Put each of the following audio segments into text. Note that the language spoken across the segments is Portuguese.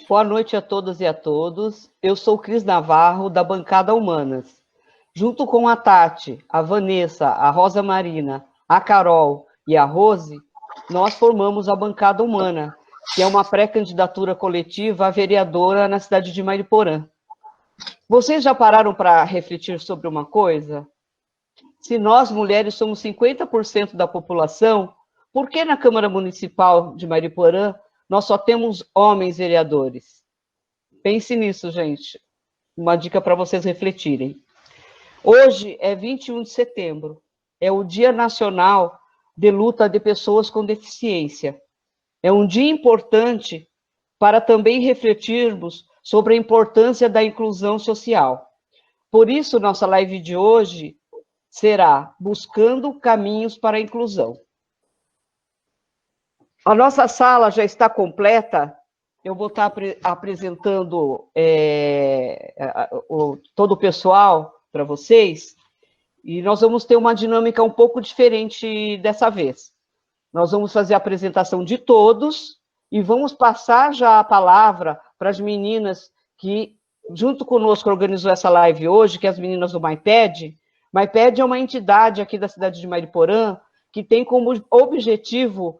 Boa noite a todas e a todos. Eu sou Cris Navarro, da Bancada Humanas. Junto com a Tati, a Vanessa, a Rosa Marina, a Carol e a Rose, nós formamos a Bancada Humana, que é uma pré-candidatura coletiva a vereadora na cidade de Mariporã. Vocês já pararam para refletir sobre uma coisa? Se nós, mulheres, somos 50% da população, por que na Câmara Municipal de Mariporã nós só temos homens vereadores? Pense nisso, gente. Uma dica para vocês refletirem. Hoje é 21 de setembro, é o Dia Nacional de Luta de Pessoas com Deficiência. É um dia importante para também refletirmos sobre a importância da inclusão social. Por isso, nossa live de hoje será Buscando Caminhos para a Inclusão. A nossa sala já está completa. Eu vou estar apresentando todo o pessoal para vocês, e nós vamos ter uma dinâmica um pouco diferente dessa vez. Nós vamos fazer a apresentação de todos e vamos passar já a palavra para as meninas que, junto conosco, organizou essa live hoje, que é as meninas do MyPed. MyPed é uma entidade aqui da cidade de Mariporã que tem como objetivo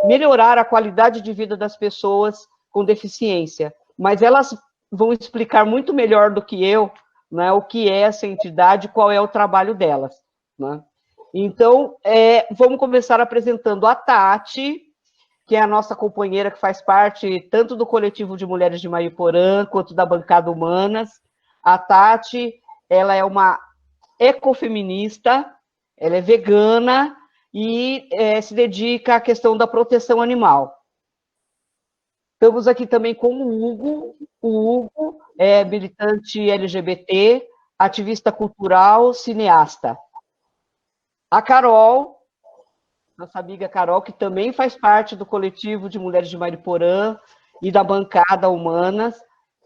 melhorar a qualidade de vida das pessoas com deficiência, mas elas vão explicar muito melhor do que eu, né, o que é essa entidade, qual é o trabalho delas, né? Então, vamos começar apresentando a Tati, que é a nossa companheira que faz parte tanto do coletivo de mulheres de Mariporã, quanto da Bancada Humanas. A Tati, ela é uma ecofeminista, ela é vegana e se dedica à questão da proteção animal. Estamos aqui também com o Hugo. O Hugo é militante LGBT, ativista cultural, cineasta. A Carol, nossa amiga Carol, que também faz parte do coletivo de mulheres de Mariporã e da Bancada Humanas.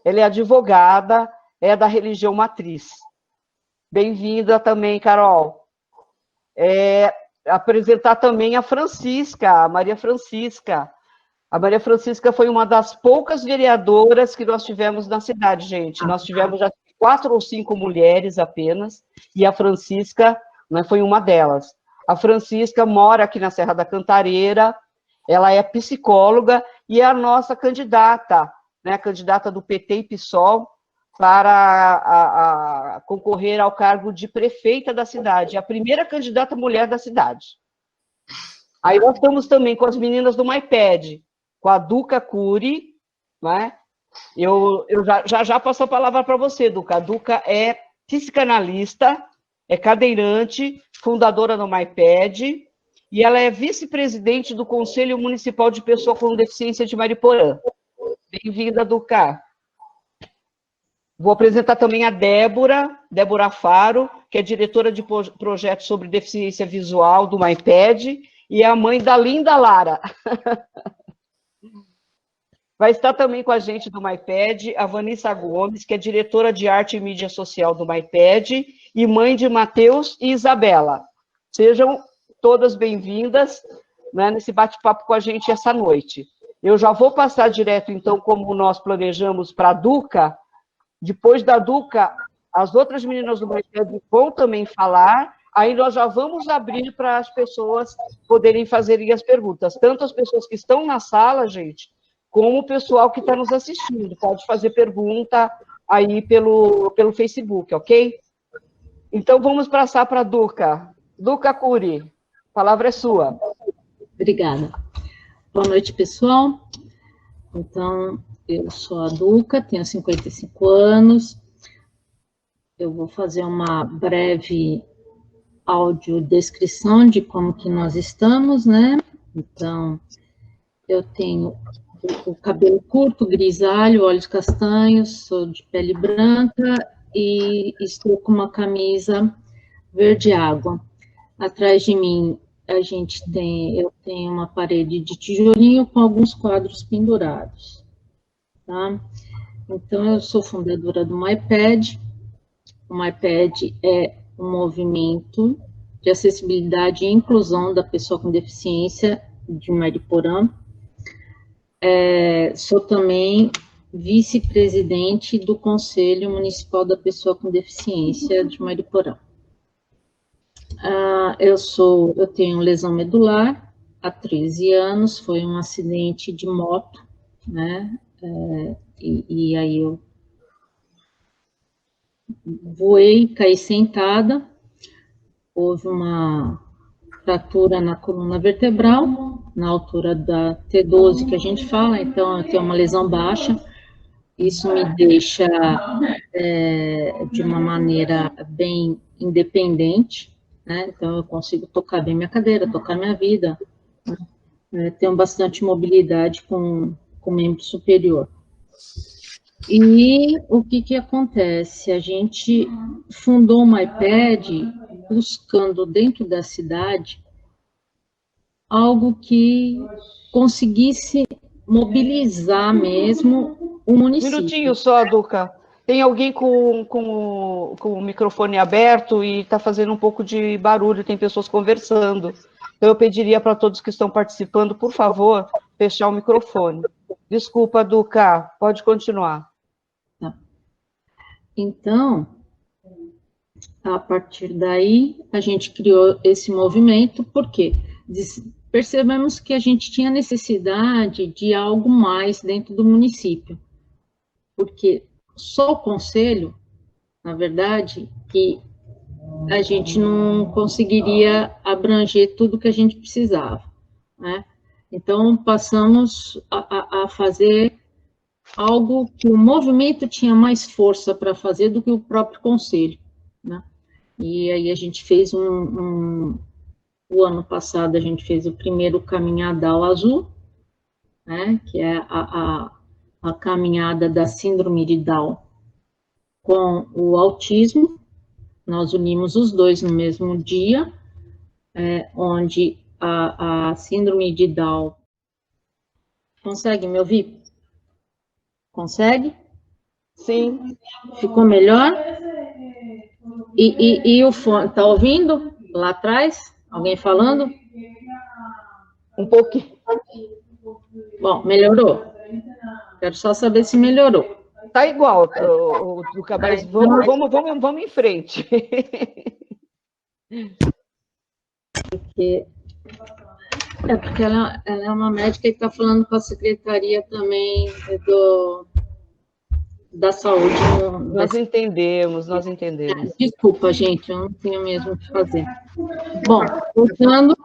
Ela é advogada, é da religião matriz. Bem-vinda também, Carol. Apresentar também a Francisca, a Maria Francisca. A Maria Francisca foi uma das poucas vereadoras que nós tivemos na cidade, gente. Nós tivemos já 4 ou 5 mulheres apenas, e a Francisca, né, foi uma delas. A Francisca mora aqui na Serra da Cantareira, ela é psicóloga e é a nossa candidata, né, a candidata do PT e PSOL para a concorrer ao cargo de prefeita da cidade, a primeira candidata mulher da cidade. Aí nós estamos também com as meninas do MyPed, com a Duca Cury, né? Eu já passo a palavra para você, Duca. A Duca é psicanalista, é cadeirante, fundadora do MyPed, e ela é vice-presidente do Conselho Municipal de Pessoa com Deficiência de Mariporã. Bem-vinda, Duca. Vou apresentar também a Débora Faro, que é diretora de projetos sobre deficiência visual do MyPed, e é a mãe da linda Lara. Vai estar também com a gente do MyPed a Vanessa Gomes, que é diretora de arte e mídia social do MyPed, e mãe de Matheus e Isabela. Sejam todas bem-vindas, né, nesse bate-papo com a gente essa noite. Eu já vou passar direto, então, como nós planejamos, para a Duca. Depois da Duca, as outras meninas do MyPed vão também falar, aí nós já vamos abrir para as pessoas poderem fazerem as perguntas, tanto as pessoas que estão na sala, gente, como o pessoal que está nos assistindo. Pode fazer pergunta aí pelo Facebook, ok? Então, vamos passar para a Duca. Duca Cury, a palavra é sua. Obrigada. Boa noite, pessoal. Então, eu sou a Duca, tenho 55 anos. Eu vou fazer uma breve audiodescrição de como que nós estamos, né? Então, eu tenho o cabelo curto, grisalho, olhos castanhos, sou de pele branca e estou com uma camisa verde água. Atrás de mim, eu tenho uma parede de tijolinho com alguns quadros pendurados, tá? Então, eu sou fundadora do MyPed. O MyPed é um movimento de Acessibilidade e Inclusão da Pessoa com Deficiência de Mariporã. Sou também vice-presidente do Conselho Municipal da Pessoa com Deficiência de Mariporã. Eu tenho lesão medular há 13 anos, foi um acidente de moto, né? E aí eu voei, caí sentada, houve uma fratura na coluna vertebral, na altura da T12 que a gente fala, então eu tenho uma lesão baixa. Isso me deixa de uma maneira bem independente, né? Então eu consigo tocar bem minha cadeira, tocar minha vida, né? Tenho bastante mobilidade com o membro superior. E o que acontece? A gente fundou uma iPad buscando dentro da cidade algo que conseguisse mobilizar mesmo o município. Um minutinho só, Duca. Tem alguém com o microfone aberto e está fazendo um pouco de barulho, tem pessoas conversando. Então, eu pediria para todos que estão participando, por favor, fechar o microfone. Desculpa, Duca, pode continuar. Tá. Então, a partir daí, a gente criou esse movimento, porque percebemos que a gente tinha necessidade de algo mais dentro do município, porque só o conselho, na verdade, que a gente não conseguiria abranger tudo que a gente precisava, né? Então, passamos a fazer algo que o movimento tinha mais força para fazer do que o próprio conselho, né? E aí a gente fez o ano passado a gente fez o primeiro Caminhadal Azul, né, que é a caminhada da síndrome de Down com o autismo. Nós unimos os dois no mesmo dia, onde a síndrome de Down... Consegue me ouvir? Consegue? Sim. Ficou melhor? E o fone, está ouvindo lá atrás? Alguém falando? Um pouquinho. Bom, melhorou. Quero só saber se melhorou. Tá igual, Duca, mas vamos em frente. Porque ela é uma médica e está falando com a secretaria também da saúde. Nós entendemos. Desculpa, gente, eu não tenho mesmo o que fazer. Bom, voltando.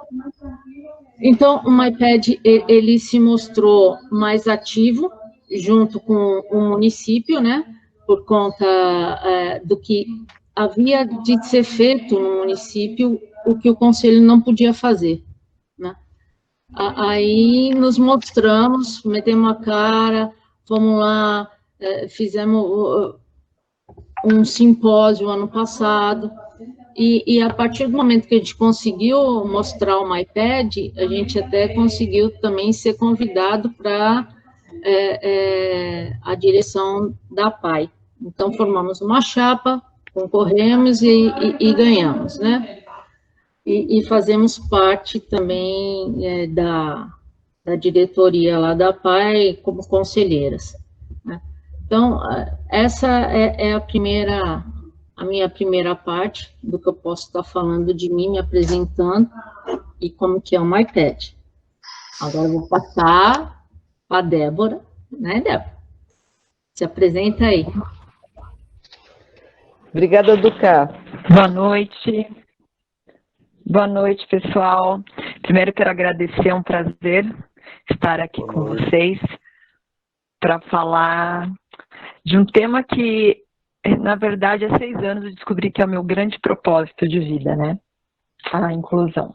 Então, o MyPad, ele se mostrou mais ativo junto com o município, né? Por conta do que havia de ser feito no município, o que o conselho não podia fazer, né? Aí nos mostramos, metemos a cara, fomos lá, fizemos um simpósio ano passado, e a partir do momento que a gente conseguiu mostrar o MyPad, a gente até conseguiu também ser convidado para a direção da PAI. Então, formamos uma chapa, concorremos e ganhamos, né? E fazemos parte também da diretoria lá da PAI como conselheiras, né? Então, essa é a minha primeira parte do que eu posso estar falando de mim, me apresentando e como que é o MyPad. Agora eu vou passar para a Débora, né, Débora? Se apresenta aí. Obrigada, Duca. Boa noite. Boa noite, pessoal. Primeiro quero agradecer, é um prazer estar aqui com vocês para falar de um tema que, na verdade, há 6 anos eu descobri que é o meu grande propósito de vida, né? A inclusão.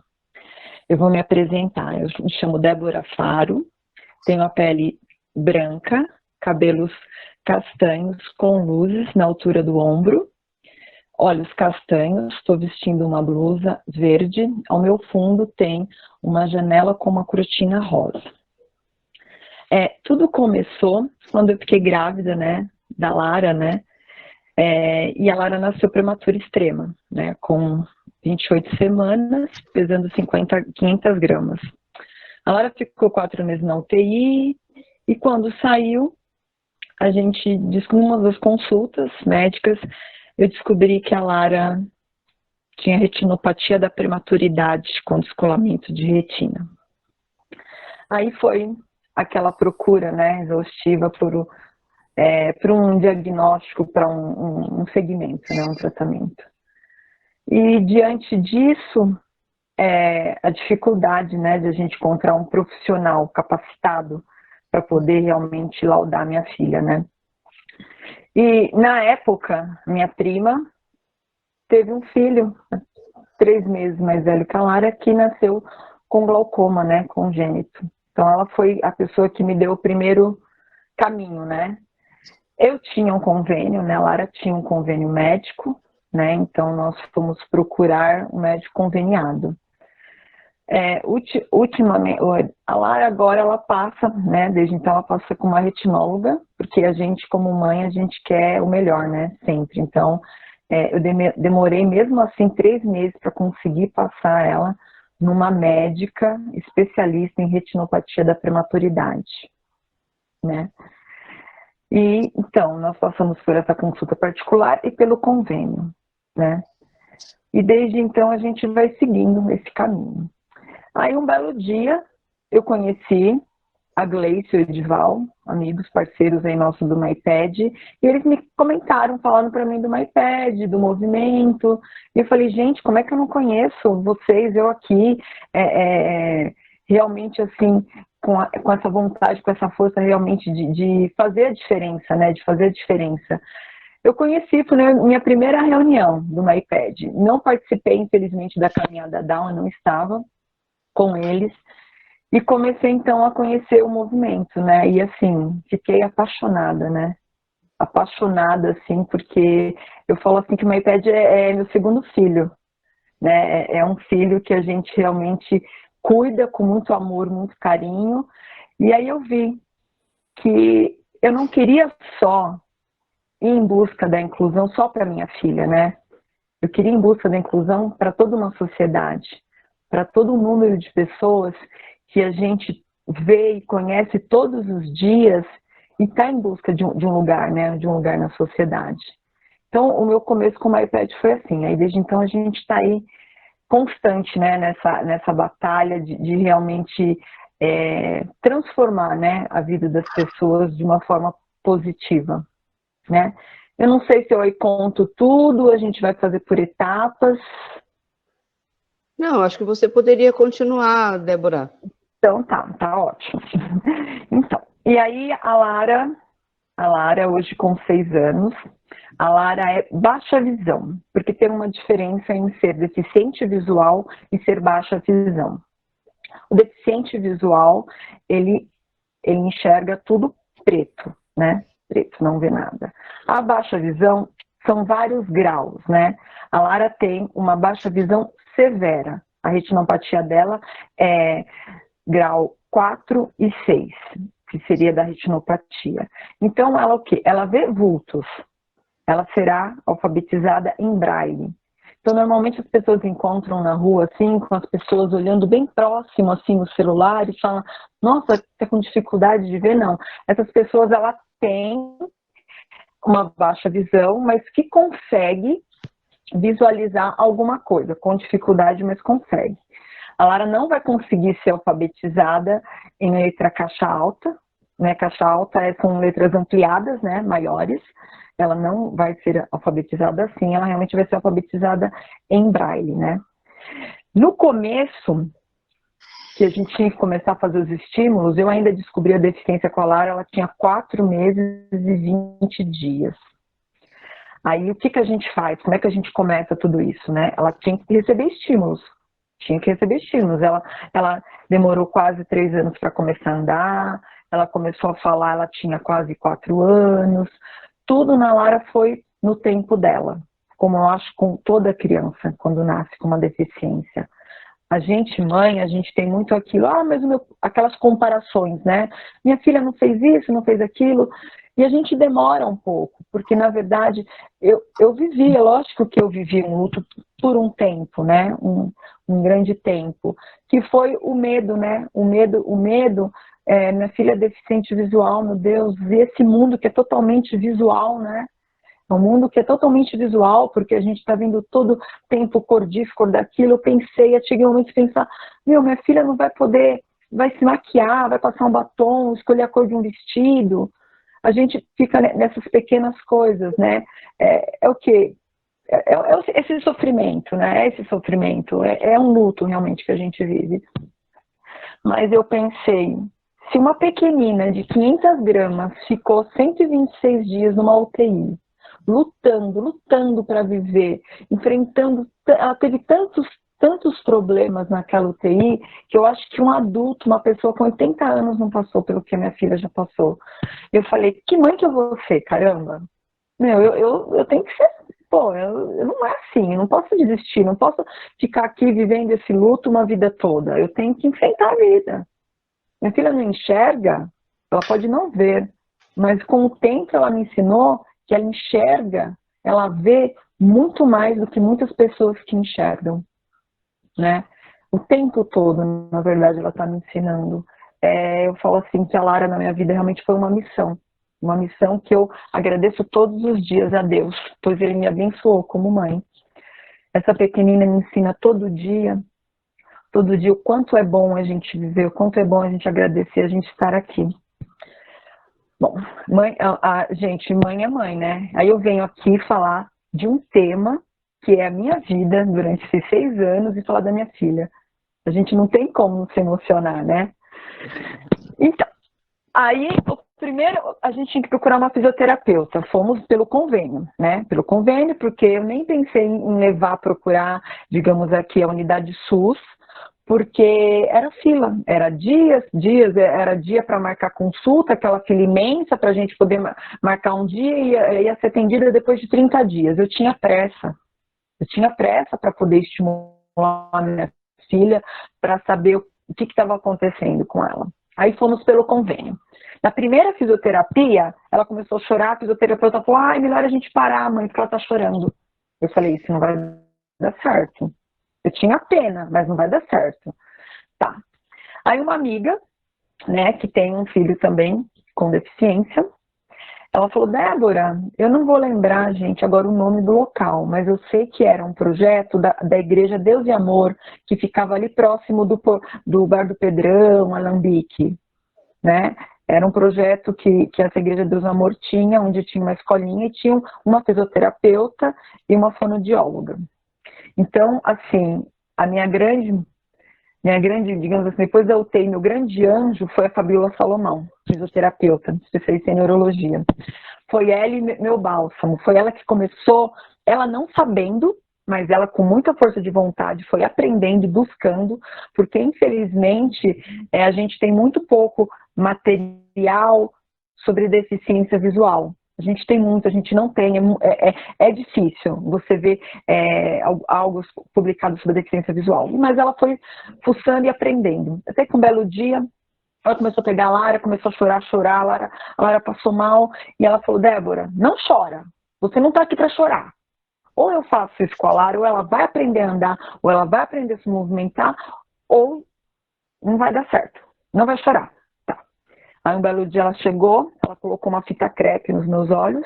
Eu vou me apresentar. Eu me chamo Débora Faro, tenho a pele branca, cabelos castanhos com luzes na altura do ombro, olhos castanhos, estou vestindo uma blusa verde, ao meu fundo tem uma janela com uma cortina rosa. Tudo começou quando eu fiquei grávida, né, da Lara, né, E a Lara nasceu prematura extrema, né, com 28 semanas, pesando 500 gramas. A Lara ficou 4 meses na UTI, e quando saiu, a gente, numa das consultas médicas, eu descobri que a Lara tinha retinopatia da prematuridade, com descolamento de retina. Aí foi aquela procura, né, exaustiva por um diagnóstico, para um segmento, né, um tratamento. E diante disso, a dificuldade, né, de a gente encontrar um profissional capacitado para poder realmente laudar minha filha, né. E na época, minha prima teve um filho, 3 meses mais velho que a Lara, que nasceu com glaucoma, né, congênito. Então ela foi a pessoa que me deu o primeiro caminho, né. Eu tinha um convênio, né, a Lara tinha um convênio médico, né, então nós fomos procurar um médico conveniado. Ultimamente, a Lara agora ela passa, né, desde então ela passa com uma retinóloga, porque a gente como mãe, a gente quer o melhor, né, sempre. Então, eu demorei mesmo assim 3 meses para conseguir passar ela numa médica especialista em retinopatia da prematuridade, né. E então, nós passamos por essa consulta particular e pelo convênio, né. E desde então a gente vai seguindo esse caminho. Aí um belo dia eu conheci a Gleice e o Edival, amigos, parceiros aí nossos do MyPad, e eles me comentaram, falando para mim do MyPad, do movimento, e eu falei, gente, como é que eu não conheço vocês, eu aqui, realmente assim, com essa vontade, com essa força realmente de fazer a diferença, né, de fazer a diferença. Eu conheci, foi na minha primeira reunião do MyPad, não participei, infelizmente, da caminhada Down, eu não estava com eles, e comecei então a conhecer o movimento, né, e assim, fiquei apaixonada, né, apaixonada, assim, porque eu falo assim que o MyPad é meu segundo filho, né, é um filho que a gente realmente cuida com muito amor, muito carinho, e aí eu vi que eu não queria só ir em busca da inclusão só para minha filha, né, eu queria ir em busca da inclusão para toda uma sociedade, para todo o número de pessoas que a gente vê e conhece todos os dias e está em busca de um lugar, né, de um lugar na sociedade. Então, o meu começo com o MyPad foi assim, aí desde então a gente está aí constante, né, nessa batalha de realmente transformar, né, a vida das pessoas de uma forma positiva, né. Eu não sei se eu aí conto tudo, a gente vai fazer por etapas. Não, acho que você poderia continuar, Débora. Então tá ótimo. Então, e aí a Lara hoje com 6 anos, a Lara é baixa visão, porque tem uma diferença em ser deficiente visual e ser baixa visão. O deficiente visual, ele enxerga tudo preto, né? Preto, não vê nada. A baixa visão são vários graus, né? A Lara tem uma baixa visão severa. A retinopatia dela é grau 4 e 6, que seria da retinopatia. Então, ela o quê? Ela vê vultos. Ela será alfabetizada em braille. Então, normalmente as pessoas encontram na rua, assim, com as pessoas olhando bem próximo, assim, no celular e falam, nossa, está com dificuldade de ver? Não. Essas pessoas, ela tem uma baixa visão, mas que consegue visualizar alguma coisa, com dificuldade, mas consegue. A Lara não vai conseguir ser alfabetizada em letra caixa alta, né? Caixa alta são letras ampliadas, né? Maiores. Ela não vai ser alfabetizada assim, ela realmente vai ser alfabetizada em braille, né? No começo, que a gente tinha que começar a fazer os estímulos, eu ainda descobri a deficiência com a Lara, ela tinha 4 meses e 20 dias. Aí o que a gente faz? Como é que a gente começa tudo isso, né? Ela tinha que receber estímulos. Ela demorou quase 3 anos para começar a andar, ela começou a falar, ela tinha quase 4 anos. Tudo na Lara foi no tempo dela, como eu acho com toda criança, quando nasce com uma deficiência. A gente, mãe, a gente tem muito aquilo, mas aquelas comparações, né? Minha filha não fez isso, não fez aquilo. E a gente demora um pouco, porque, na verdade, eu vivi, é lógico que eu vivi um luto por um tempo, né? Um grande tempo, que foi o medo, né? O medo, minha filha é deficiente visual, meu Deus, e esse mundo que é totalmente visual, né? É um mundo que é totalmente visual, porque a gente está vendo todo tempo cor disso, cor daquilo. Eu pensei, eu cheguei um momento de pensar, minha filha não vai poder, vai se maquiar, vai passar um batom, escolher a cor de um vestido. A gente fica nessas pequenas coisas, né? É o quê? Esse sofrimento, né? Esse sofrimento, é um luto realmente que a gente vive. Mas eu pensei, se uma pequenina de 500 gramas ficou 126 dias numa UTI, lutando para viver, enfrentando, ela teve tantos problemas naquela UTI, que eu acho que um adulto, uma pessoa com 80 anos não passou pelo que a minha filha já passou. Eu falei, que mãe que eu vou ser, caramba? Eu tenho que ser, eu não é assim, eu não posso desistir, não posso ficar aqui vivendo esse luto uma vida toda, eu tenho que enfrentar a vida. Minha filha não enxerga, ela pode não ver, mas com o tempo ela me ensinou que ela enxerga, ela vê muito mais do que muitas pessoas que enxergam, né? O tempo todo, na verdade, ela está me ensinando. Eu falo assim que a Lara na minha vida realmente foi uma missão que eu agradeço todos os dias a Deus, pois Ele me abençoou como mãe. Essa pequenina me ensina todo dia o quanto é bom a gente viver, o quanto é bom a gente agradecer, a gente estar aqui. Bom, gente, mãe é mãe, né? Aí eu venho aqui falar de um tema que é a minha vida durante esses 6 anos e falar da minha filha. A gente não tem como não se emocionar, né? Então, aí, primeiro, a gente tinha que procurar uma fisioterapeuta. Fomos pelo convênio, né? Pelo convênio, porque eu nem pensei em levar a procurar, digamos aqui, a unidade SUS, porque era fila, era dias, era dia para marcar consulta, aquela fila imensa para a gente poder marcar um dia e ia ser atendida depois de 30 dias. Eu tinha pressa para poder estimular a minha filha, para saber o que estava acontecendo com ela. Aí fomos pelo convênio. Na primeira fisioterapia, ela começou a chorar, a fisioterapeuta falou, melhor a gente parar, mãe, porque ela está chorando. Eu falei, isso não vai dar certo. Eu tinha pena, mas não vai dar certo. Tá. Aí uma amiga, né, que tem um filho também com deficiência, ela falou, Débora, eu não vou lembrar, gente, agora o nome do local, mas eu sei que era um projeto da Igreja Deus e Amor, que ficava ali próximo do Bar do Pedrão, Alambique, né? Era um projeto que essa Igreja Deus e Amor tinha, onde tinha uma escolinha e tinha uma fisioterapeuta e uma fonoaudióloga. Então, assim, a minha grande, digamos assim, depois da UTI, meu grande anjo foi a Fabiola Salomão, fisioterapeuta, especialista em neurologia. Foi ela e meu bálsamo, foi ela que começou, ela não sabendo, mas ela com muita força de vontade foi aprendendo e buscando, porque infelizmente a gente tem muito pouco material sobre deficiência visual. A gente tem muito, a gente não tem, é difícil você ver algo publicado sobre deficiência visual. Mas ela foi fuçando e aprendendo. Até que um belo dia, ela começou a pegar a Lara, começou a chorar, a Lara passou mal, e ela falou, Débora, não chora, você não está aqui para chorar. Ou eu faço isso com a Lara, ou ela vai aprender a andar, ou ela vai aprender a se movimentar, ou não vai dar certo, não vai chorar. Aí um belo dia ela chegou, ela colocou uma fita crepe nos meus olhos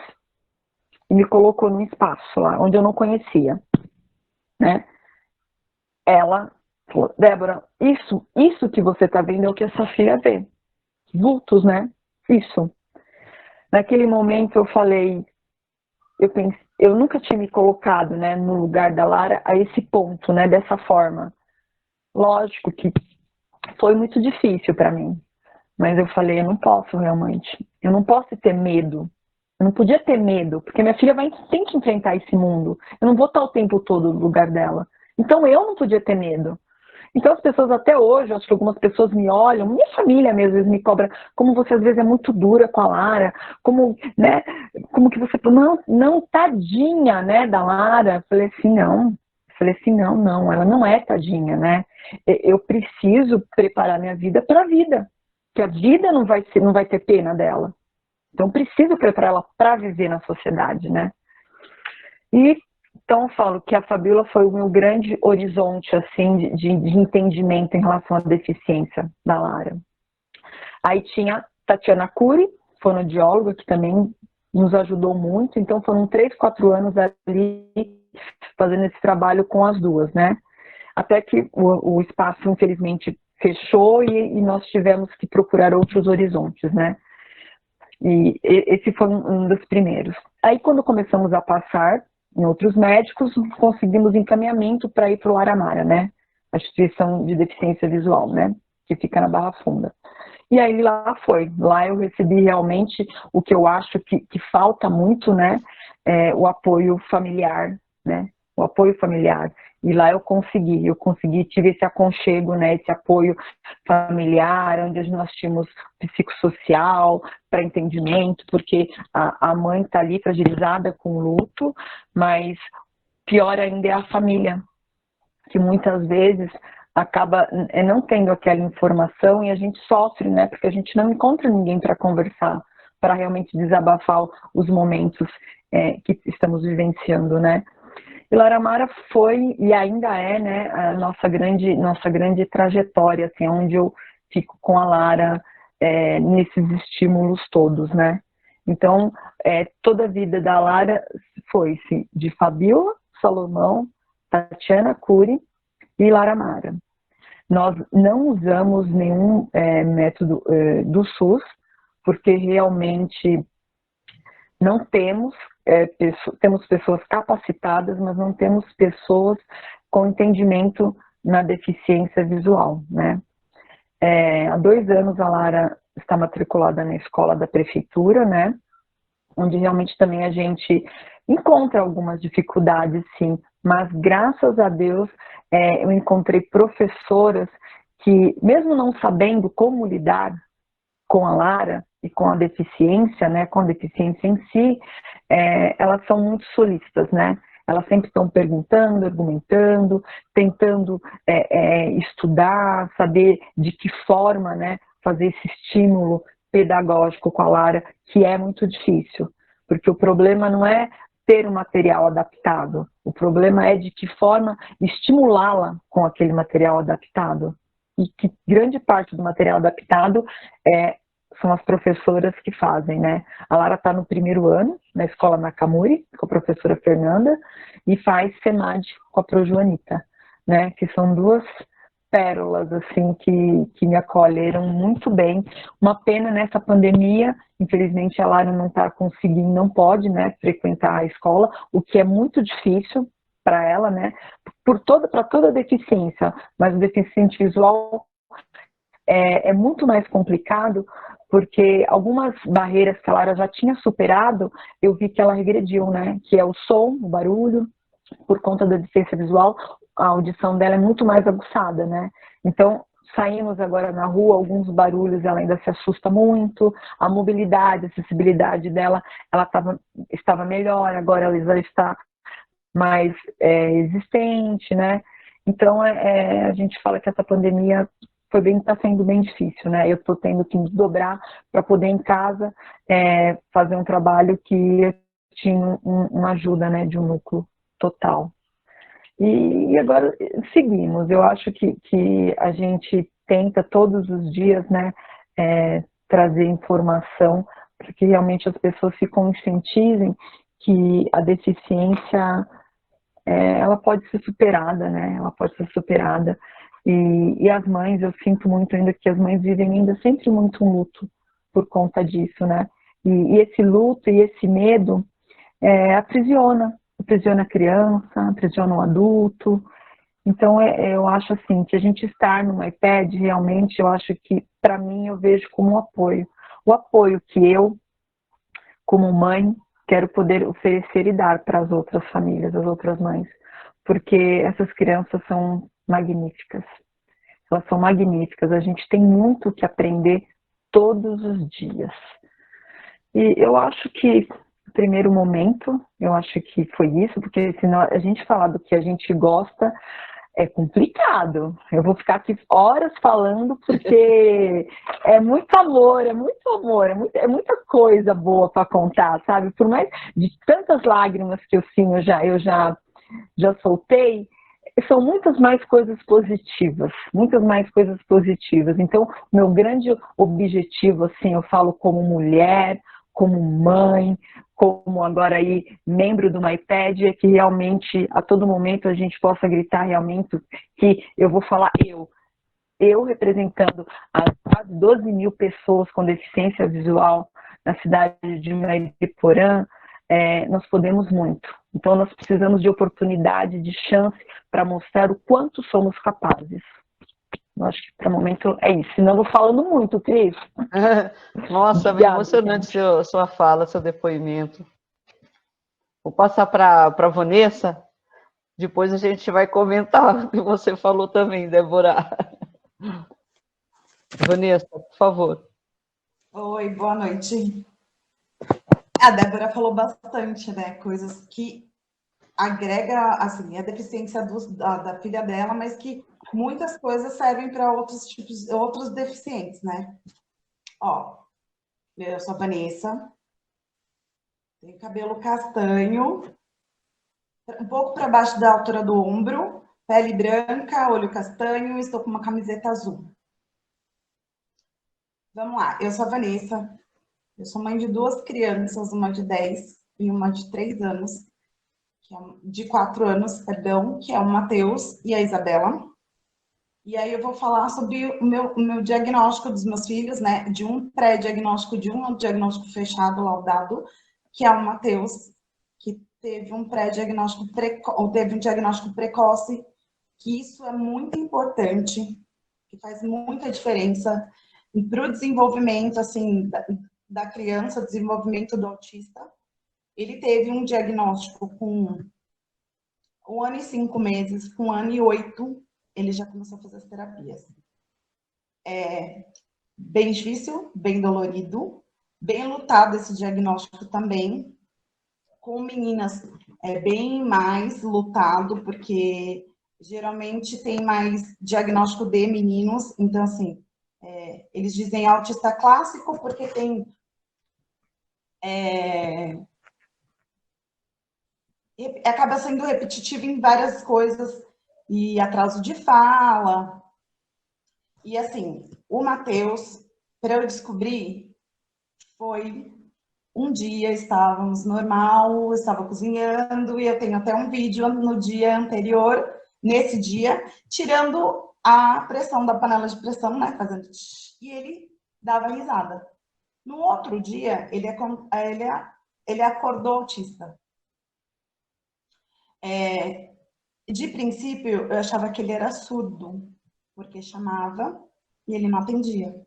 e me colocou num espaço lá, onde eu não conhecia, né? Ela falou, Débora, isso que você tá vendo é o que a sua filha vê. Vultos, né? Isso. Naquele momento eu falei, eu nunca tinha me colocado, né, no lugar da Lara a esse ponto, né, dessa forma. Lógico que foi muito difícil para mim. Mas eu falei, eu não posso realmente, eu não posso ter medo, eu não podia ter medo, porque minha filha tem que enfrentar esse mundo, eu não vou estar o tempo todo no lugar dela, então eu não podia ter medo. Então as pessoas até hoje, acho que algumas pessoas me olham, minha família mesmo às vezes me cobra, como você às vezes é muito dura com a Lara, como que você, não, tadinha, né, da Lara. Eu falei assim, não, ela não é tadinha, né, eu preciso preparar minha vida para a vida. Que a vida não vai ter pena dela. Então, preciso preparar ela para viver na sociedade, né? E então eu falo que a Fabíola foi o meu grande horizonte assim de entendimento em relação à deficiência da Lara. Aí tinha Tatiana Cury, fonoaudióloga, que também nos ajudou muito. Então foram 3, 4 anos ali fazendo esse trabalho com as duas, né? Até que o espaço, infelizmente, fechou e nós tivemos que procurar outros horizontes, né? E esse foi um dos primeiros. Aí, quando começamos a passar em outros médicos, conseguimos encaminhamento para ir para o Aramara, né? A instituição de deficiência visual, né? Que fica na Barra Funda. E aí lá foi. Lá eu recebi realmente o que eu acho que falta muito, né? O apoio familiar, né? O apoio familiar. E lá eu consegui, tive esse aconchego, né? Esse apoio familiar, onde nós tínhamos psicossocial para entendimento, porque a mãe está ali fragilizada com luto, mas pior ainda é a família, que muitas vezes acaba não tendo aquela informação e a gente sofre, né? Porque a gente não encontra ninguém para conversar, para realmente desabafar os momentos que estamos vivenciando, né? E Lara Amara foi e ainda é, né, a nossa grande trajetória, assim, onde eu fico com a Lara nesses estímulos todos, né? Então, toda a vida da Lara foi-se de Fabíola, Salomão, Tatiana Cury e Lara Amara. Nós não usamos nenhum método do SUS, porque realmente não temos, temos pessoas capacitadas, mas não temos pessoas com entendimento na deficiência visual, né? Há 2 anos a Lara está matriculada na escola da prefeitura, né? Onde realmente também a gente encontra algumas dificuldades, sim, mas graças a Deus eu encontrei professoras que, mesmo não sabendo como lidar com a Lara e com a deficiência, né, com a deficiência em si, elas são muito solistas, né? Elas sempre estão perguntando, argumentando, tentando estudar, saber de que forma, né, fazer esse estímulo pedagógico com a Lara, que é muito difícil, porque o problema não é ter um material adaptado, o problema é de que forma estimulá-la com aquele material adaptado. E que grande parte do material adaptado são as professoras que fazem, né? A Lara está no 1º ano, na escola Nakamuri, com a professora Fernanda, e faz SEMAD com a Pro Joanita, né? Que são 2 pérolas, assim, que me acolheram muito bem. Uma pena nessa pandemia, infelizmente a Lara não está conseguindo, não pode, né, frequentar a escola, o que é muito difícil para ela, né? Para toda deficiência, mas o deficiente visual é muito mais complicado, porque algumas barreiras que a Lara já tinha superado, eu vi que ela regrediu, né? Que é o som, o barulho, por conta da deficiência visual, a audição dela é muito mais aguçada, né? Então, saímos agora na rua, alguns barulhos ela ainda se assusta muito, a mobilidade, a acessibilidade dela, ela estava melhor, agora ela já está mais existente, né? Então, a gente fala que essa pandemia está sendo bem difícil, né? Eu estou tendo que me dobrar para poder em casa fazer um trabalho que eu tinha uma ajuda, né, de um núcleo total. E agora seguimos. Eu acho que a gente tenta todos os dias, né, trazer informação para que realmente as pessoas se conscientizem que a deficiência ela pode ser superada, né? Ela pode ser superada. E as mães, eu sinto muito ainda que as mães vivem ainda sempre muito um luto por conta disso, né? E esse luto e esse medo aprisiona a criança, aprisiona o adulto. Então, eu acho assim, que a gente estar no iPad, realmente, eu acho que, para mim, eu vejo como um apoio. O apoio que eu, como mãe, quero poder oferecer e dar para as outras famílias, as outras mães. Porque essas crianças são magníficas. Elas são magníficas. A gente tem muito que aprender todos os dias. E eu acho que, no primeiro momento, eu acho que foi isso, porque se a gente falar do que a gente gosta, é complicado. Eu vou ficar aqui horas falando, porque é muito amor, é muita coisa boa para contar, sabe? Por mais de tantas lágrimas que eu já soltei, são muitas mais coisas positivas, muitas mais coisas positivas. Então, meu grande objetivo, assim, eu falo como mulher, como mãe, como agora aí membro do MyPad, é que realmente a todo momento a gente possa gritar realmente que eu vou falar eu representando as quase 12 mil pessoas com deficiência visual na cidade de Mariporã, nós podemos muito. Então, nós precisamos de oportunidade, de chance para mostrar o quanto somos capazes. Eu acho que, para o momento, é isso. Senão, eu vou falando muito, Cris. Nossa, bem emocionante sua fala, seu depoimento. Vou passar para a Vanessa, depois a gente vai comentar o que você falou também, Débora. Vanessa, por favor. Oi, boa noite. A Débora falou bastante, né? Coisas que agrega, assim, a deficiência da filha dela, mas que muitas coisas servem para outros deficientes, né? Ó, eu sou a Vanessa, tenho cabelo castanho, um pouco para baixo da altura do ombro, pele branca, olho castanho, estou com uma camiseta azul. Vamos lá, eu sou a Vanessa, eu sou mãe de 2 crianças, uma de 10 e uma de 3 anos, de 4 anos, perdão, que é o Matheus e a Isabela. E aí eu vou falar sobre o meu diagnóstico dos meus filhos, né? De um pré-diagnóstico, de um diagnóstico fechado, laudado, que é o Matheus, que teve um pré-diagnóstico teve um diagnóstico precoce, que isso é muito importante, que faz muita diferença para o desenvolvimento, assim, da criança, desenvolvimento do autista. Ele teve um diagnóstico com 1 ano e 5 meses, com 1 ano e 8, ele já começou a fazer as terapias. É bem difícil, bem dolorido, bem lutado esse diagnóstico também. Com meninas é bem mais lutado, porque geralmente tem mais diagnóstico de meninos, então assim, eles dizem autista clássico porque tem acaba sendo repetitivo em várias coisas, e atraso de fala. E assim, o Matheus, para eu descobrir, foi um dia, estávamos normal, eu estava cozinhando, e eu tenho até um vídeo no dia anterior, nesse dia, tirando a pressão da panela de pressão, né, fazendo e ele dava risada. No outro dia, ele acordou autista. De princípio, eu achava que ele era surdo, porque chamava e ele não atendia.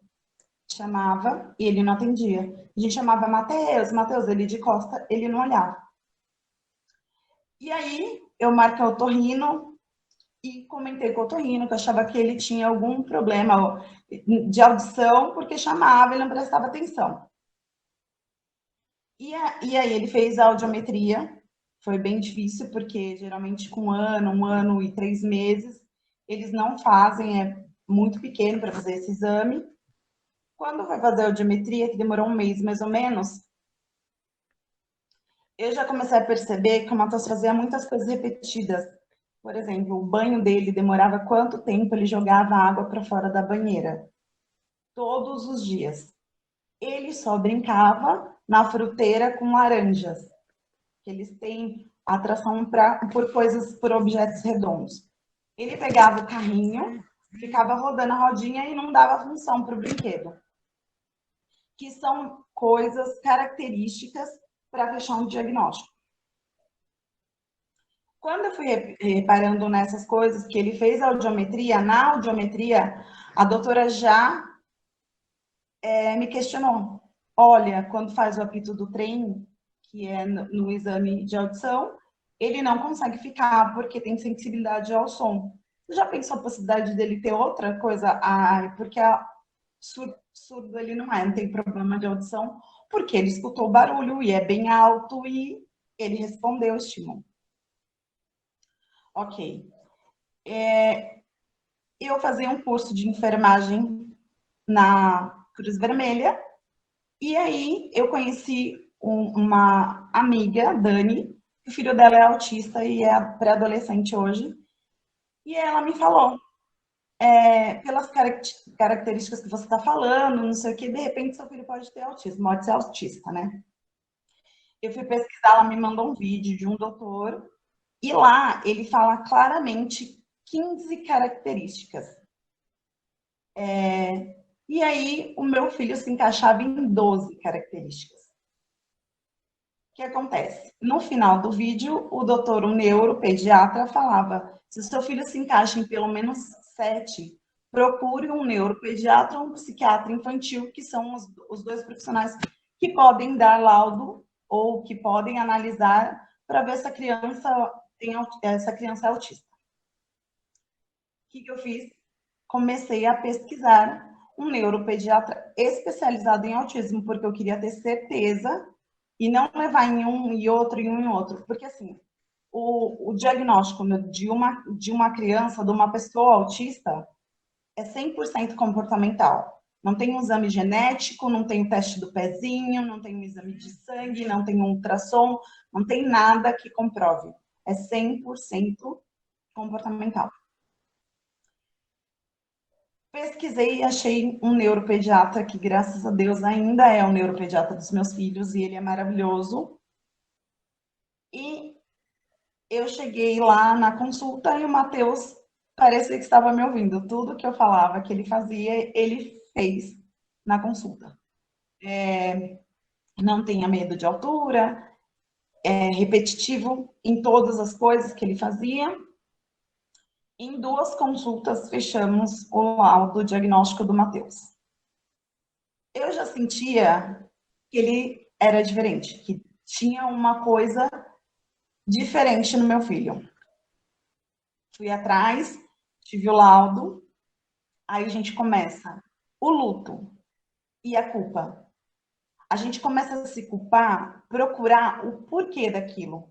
Chamava e ele não atendia. A gente chamava Matheus, Matheus, ele de costa, ele não olhava. E aí, eu marquei o otorrino e comentei com o otorrino que eu achava que ele tinha algum problema de audição, porque chamava e não prestava atenção. E aí, ele fez a audiometria. Foi bem difícil, porque geralmente com 1 ano e 3 meses, eles não fazem, é muito pequeno para fazer esse exame. Quando foi fazer a audiometria, que demorou 1 mês mais ou menos, eu já comecei a perceber que o Matheus fazia muitas coisas repetidas. Por exemplo, o banho dele demorava quanto tempo ele jogava água para fora da banheira? Todos os dias. Ele só brincava na fruteira com laranjas. Eles têm atração por objetos redondos. Ele pegava o carrinho, ficava rodando a rodinha e não dava função para o brinquedo. Que são coisas características para fechar um diagnóstico. Quando eu fui reparando nessas coisas, que ele fez a audiometria, na audiometria, a doutora já me questionou. Olha, quando faz o apito do trem, que é no exame de audição, ele não consegue ficar porque tem sensibilidade ao som. Você já pensou a possibilidade dele ter outra coisa? Porque surdo ele não tem problema de audição, porque ele escutou o barulho e é bem alto e ele respondeu o estímulo. Ok. Eu fazia um curso de enfermagem na Cruz Vermelha, e aí eu conheci uma amiga, Dani, que o filho dela é autista e é pré-adolescente hoje, e ela me falou, pelas características que você está falando, não sei o que, de repente seu filho pode ter autismo, pode ser autista, né? Eu fui pesquisar, ela me mandou um vídeo de um doutor, e lá ele fala claramente 15 características. E aí o meu filho se encaixava em 12 características. O que acontece? No final do vídeo, o doutor, o neuropediatra, falava: se o seu filho se encaixa em pelo menos 7, procure um neuropediatra ou um psiquiatra infantil, que são os dois profissionais que podem dar laudo ou que podem analisar para ver se a criança é autista. O que eu fiz? Comecei a pesquisar um neuropediatra especializado em autismo, porque eu queria ter certeza e não levar em um e outro, em um e outro. Porque, assim, o diagnóstico de uma criança, de uma pessoa autista, é 100% comportamental. Não tem um exame genético, não tem o teste do pezinho, não tem um exame de sangue, não tem um ultrassom, não tem nada que comprove. É 100% comportamental. Pesquisei e achei um neuropediatra que, graças a Deus, ainda é o neuropediatra dos meus filhos e ele é maravilhoso. E eu cheguei lá na consulta e o Matheus parecia que estava me ouvindo. Tudo que eu falava que ele fazia, ele fez na consulta. Não tenha medo de altura, é repetitivo em todas as coisas que ele fazia. Em 2 consultas, fechamos o laudo diagnóstico do Matheus. Eu já sentia que ele era diferente, que tinha uma coisa diferente no meu filho. Fui atrás, tive o laudo, aí a gente começa o luto e a culpa. A gente começa a se culpar, procurar o porquê daquilo.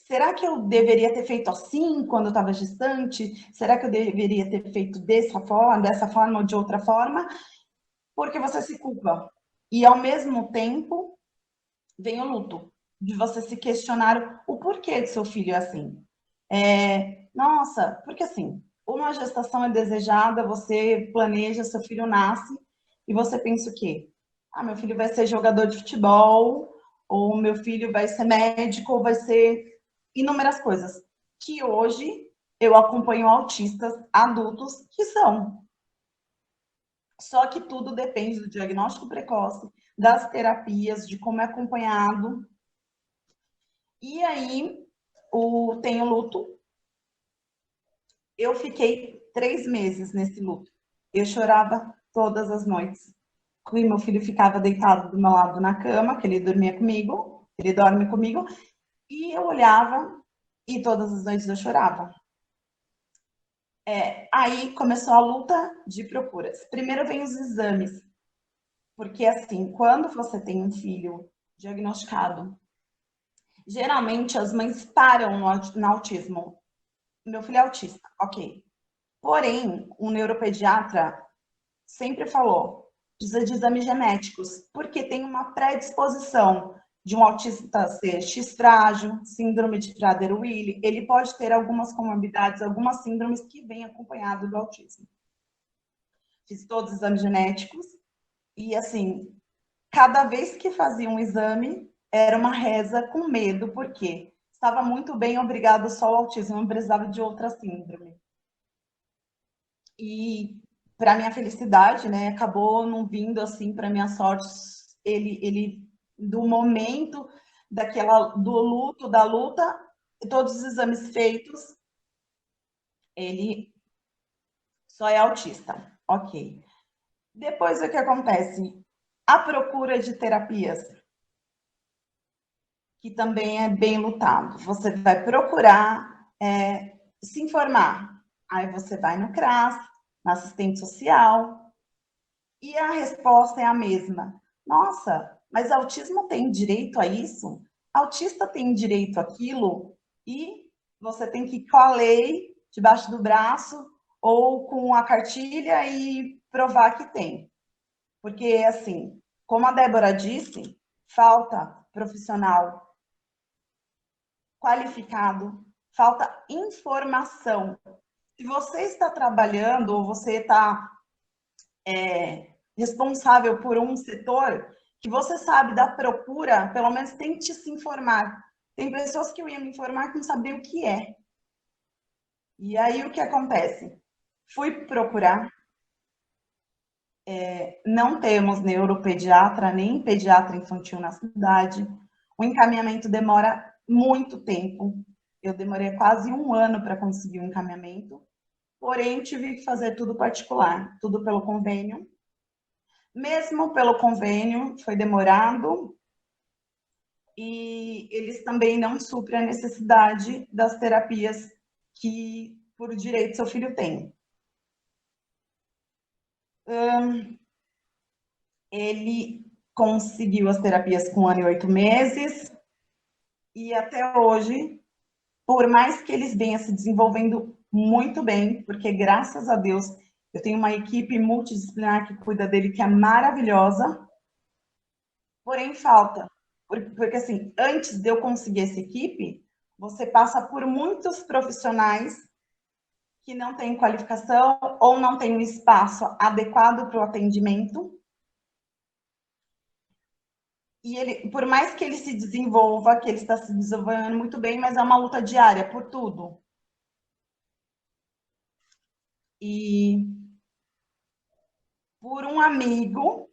Será que eu deveria ter feito assim quando eu estava gestante? Será que eu deveria ter feito dessa forma ou de outra forma? Porque você se culpa. E, ao mesmo tempo, vem o luto, de você se questionar o porquê do seu filho é assim. Nossa, porque assim, uma gestação é desejada, você planeja, seu filho nasce, e você pensa o quê? Ah, meu filho vai ser jogador de futebol, ou meu filho vai ser médico, ou vai ser inúmeras coisas. Que hoje eu acompanho autistas adultos que são. Só que tudo depende do diagnóstico precoce, das terapias, de como é acompanhado. E aí, tem o luto. Eu fiquei 3 meses nesse luto. Eu chorava todas as noites. E meu filho ficava deitado do meu lado na cama, que ele dormia comigo, ele dorme comigo, e eu olhava e todas as noites eu chorava. Aí começou a luta de procuras. Primeiro vem os exames, porque assim, quando você tem um filho diagnosticado, geralmente as mães param no autismo. Meu filho é autista, ok. Porém, um neuropediatra sempre falou, precisa de exames genéticos, porque tem uma predisposição de um autista ser X frágil, síndrome de Prader-Willi, ele pode ter algumas comorbidades, algumas síndromes que vêm acompanhado do autismo. Fiz todos os exames genéticos e, assim, cada vez que fazia um exame, era uma reza com medo, porque estava muito bem, obrigado só ao autismo, não precisava de outra síndrome. E, para minha felicidade, né, acabou não vindo assim, para minha sorte, ele do momento do luto, da luta, todos os exames feitos, ele só é autista, ok. Depois, o que acontece? A procura de terapias, que também é bem lutado. Você vai procurar se informar. Aí você vai no CRAS, na assistente social, e a resposta é a mesma. Nossa, mas autismo tem direito a isso? Autista tem direito àquilo? E você tem que ir com a lei debaixo do braço ou com a cartilha e provar que tem. Porque, assim, como a Débora disse, falta profissional qualificado, falta informação. Se você está trabalhando ou você está responsável por um setor, que você sabe da procura, pelo menos tente se informar. Tem pessoas que eu ia me informar que não sabiam o que é. E aí o que acontece? Fui procurar. Não temos neuropediatra nem pediatra infantil na cidade. O encaminhamento demora muito tempo. Eu demorei quase 1 ano para conseguir o encaminhamento. Porém, tive que fazer tudo particular, tudo pelo convênio. Mesmo pelo convênio, foi demorado. E eles também não suprem a necessidade das terapias que, por direito, seu filho tem. Ele conseguiu as terapias com 1 ano e 8 meses. E até hoje, por mais que eles venham se desenvolvendo muito bem, porque graças a Deus eu tenho uma equipe multidisciplinar que cuida dele, que é maravilhosa, porém falta. Porque assim, antes de eu conseguir essa equipe, você passa por muitos profissionais que não têm qualificação ou não têm um espaço adequado para o atendimento. E ele, por mais que ele se desenvolva, que ele está se desenvolvendo muito bem, mas é uma luta diária por tudo. E por um amigo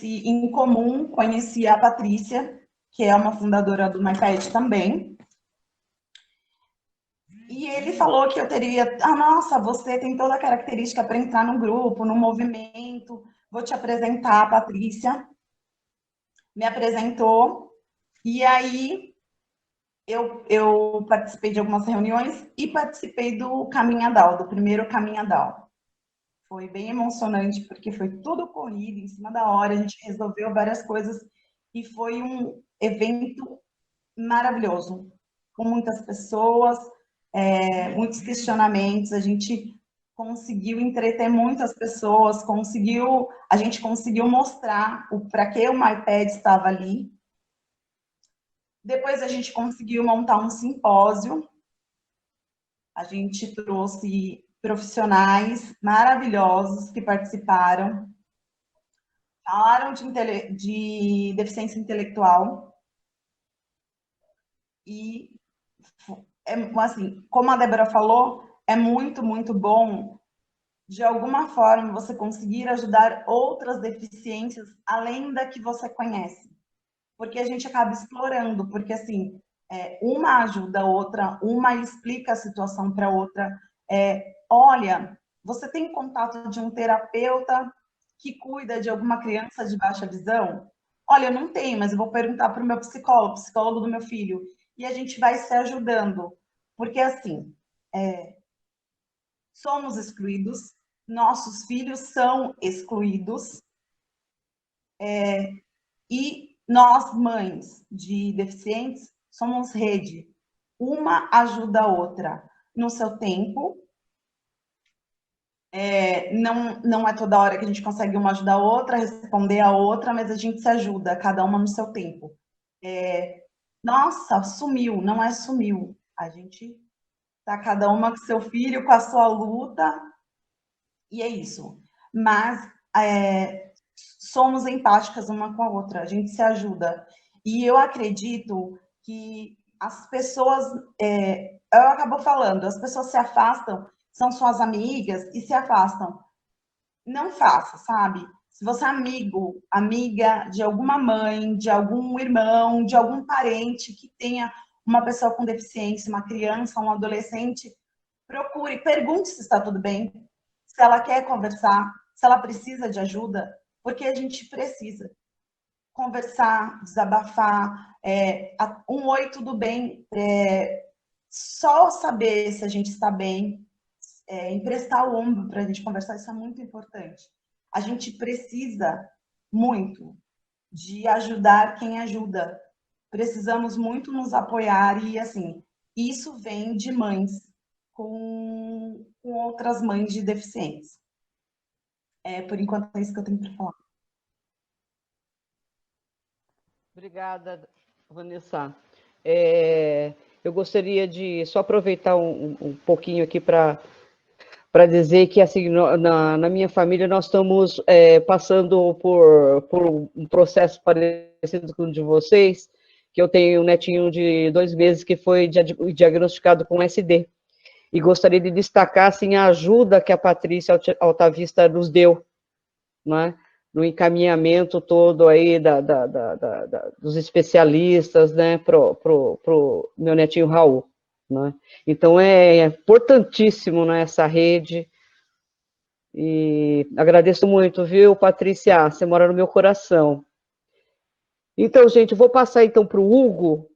em comum, conheci a Patrícia, que é uma fundadora do MyPed também. E ele falou que eu teria, nossa, você tem toda a característica para entrar no grupo, no movimento, vou te apresentar a Patrícia. Me apresentou, e aí eu participei de algumas reuniões e participei do Caminhadal, do primeiro Caminhadal. Foi bem emocionante, porque foi tudo corrido, em cima da hora, a gente resolveu várias coisas, e foi um evento maravilhoso, com muitas pessoas, muitos questionamentos, a gente conseguiu entreter muitas pessoas, a gente conseguiu mostrar para que o MyPed estava ali. Depois a gente conseguiu montar um simpósio, a gente trouxe profissionais maravilhosos que participaram, falaram de deficiência intelectual, e assim, como a Débora falou, é muito, muito bom, de alguma forma, você conseguir ajudar outras deficiências além da que você conhece. Porque a gente acaba explorando, porque assim, uma ajuda a outra, uma explica a situação para a outra. Olha, você tem contato de um terapeuta que cuida de alguma criança de baixa visão? Olha, eu não tenho, mas eu vou perguntar para o meu psicólogo do meu filho. E a gente vai se ajudando. Porque assim, somos excluídos, nossos filhos são excluídos, e nós, mães de deficientes, somos rede. Uma ajuda a outra no seu tempo. Não é toda hora que a gente consegue uma ajudar a outra, responder a outra, mas a gente se ajuda, cada uma no seu tempo. Nossa, sumiu, não é sumiu. A gente tá cada uma com seu filho, com a sua luta, e é isso. Mas somos empáticas uma com a outra, a gente se ajuda. E eu acredito que as pessoas, eu acabo falando, as pessoas se afastam, são suas amigas e se afastam. Não faça, sabe? Se você é amiga de alguma mãe, de algum irmão, de algum parente que tenha uma pessoa com deficiência, uma criança, um adolescente, procure, pergunte se está tudo bem, se ela quer conversar, se ela precisa de ajuda, porque a gente precisa conversar, desabafar, um oi, tudo bem, só saber se a gente está bem, emprestar o ombro para a gente conversar, isso é muito importante. A gente precisa muito de ajudar quem ajuda. Precisamos muito nos apoiar e, assim, isso vem de mães. com outras mães de deficientes. Por enquanto, é isso que eu tenho para falar. Obrigada, Vanessa. Eu gostaria de só aproveitar um pouquinho aqui para dizer que, assim, na minha família, nós estamos passando por um processo parecido com o de vocês, que eu tenho um netinho de 2 meses que foi diagnosticado com SD. E gostaria de destacar, assim, a ajuda que a Patrícia Altavista nos deu, né, no encaminhamento todo aí dos especialistas, né, pro meu netinho Raul, né? Então é importantíssimo, né, essa rede, e agradeço muito, viu, Patrícia, você mora no meu coração. Então, gente, eu vou passar então para o Hugo,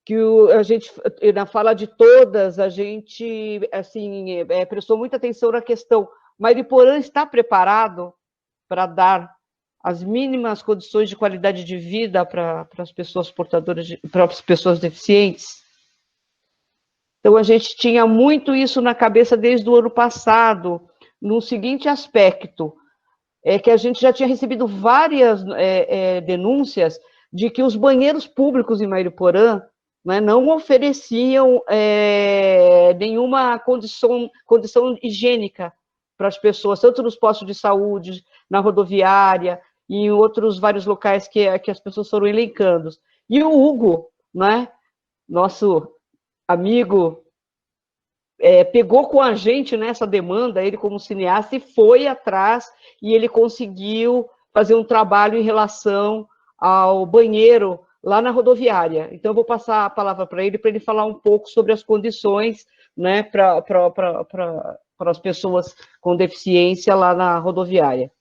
que a gente, na fala de todas, a gente, assim, prestou muita atenção na questão, Mariporã está preparado para dar as mínimas condições de qualidade de vida para as pessoas portadoras, para as pessoas deficientes? Então, a gente tinha muito isso na cabeça desde o ano passado, no seguinte aspecto, que a gente já tinha recebido várias denúncias de que os banheiros públicos em Mariporã, né, não ofereciam nenhuma condição higiênica para as pessoas, tanto nos postos de saúde, na rodoviária, e em outros vários locais que as pessoas foram elencando. E o Hugo, né, nosso amigo, pegou com a gente nessa demanda, ele como cineasta, e foi atrás, e ele conseguiu fazer um trabalho em relação ao banheiro lá na rodoviária. Então, eu vou passar a palavra para ele falar um pouco sobre as condições, né, para as pessoas com deficiência lá na rodoviária.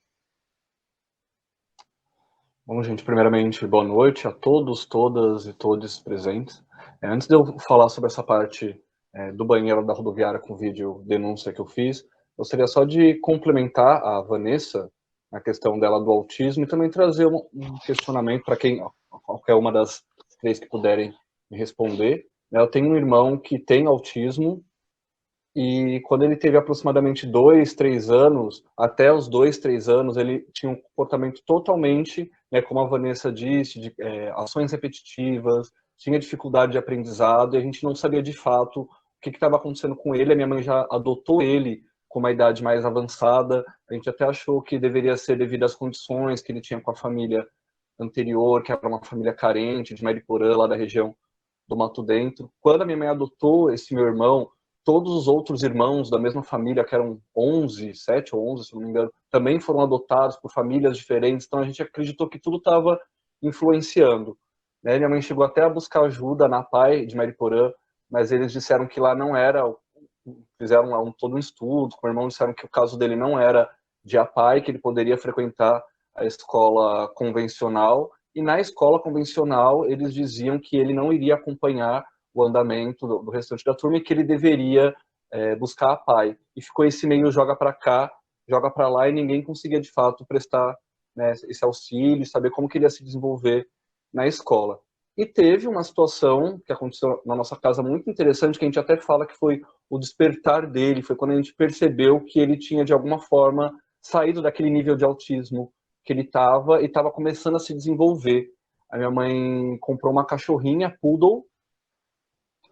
Bom, gente, primeiramente, boa noite a todos, todas e todos presentes. Antes de eu falar sobre essa parte do banheiro da rodoviária com vídeo denúncia que eu fiz, gostaria só de complementar a Vanessa na questão dela do autismo e também trazer um questionamento para qualquer uma das 3 que puderem me responder. Eu tenho um irmão que tem autismo, e quando ele teve aproximadamente 2, 3 anos, até os 2, 3 anos, ele tinha um comportamento totalmente, né, como a Vanessa disse, de ações repetitivas, tinha dificuldade de aprendizado, e a gente não sabia de fato o que estava acontecendo com ele. A minha mãe já adotou ele com uma idade mais avançada, a gente até achou que deveria ser devido às condições que ele tinha com a família anterior, que era uma família carente, de Mariporã, lá da região do Mato Dentro. Quando a minha mãe adotou esse meu irmão, todos os outros irmãos da mesma família, que eram 11, 7 ou 11, se não me engano, também foram adotados por famílias diferentes, então a gente acreditou que tudo estava influenciando. Né? Minha mãe chegou até a buscar ajuda na PAI de Mariporã, mas eles disseram que lá não era, fizeram todo um estudo, com o irmão disseram que o caso dele não era de APAE, que ele poderia frequentar a escola convencional, e na escola convencional eles diziam que ele não iria acompanhar o andamento do restante da turma e que ele deveria buscar a PAI. E ficou esse meio joga para cá, joga para lá, e ninguém conseguia de fato prestar, né, esse auxílio, saber como que ele ia se desenvolver na escola. E teve uma situação que aconteceu na nossa casa muito interessante, que a gente até fala que foi o despertar dele, foi quando a gente percebeu que ele tinha de alguma forma saído daquele nível de autismo que ele estava e estava começando a se desenvolver. A minha mãe comprou uma cachorrinha, poodle,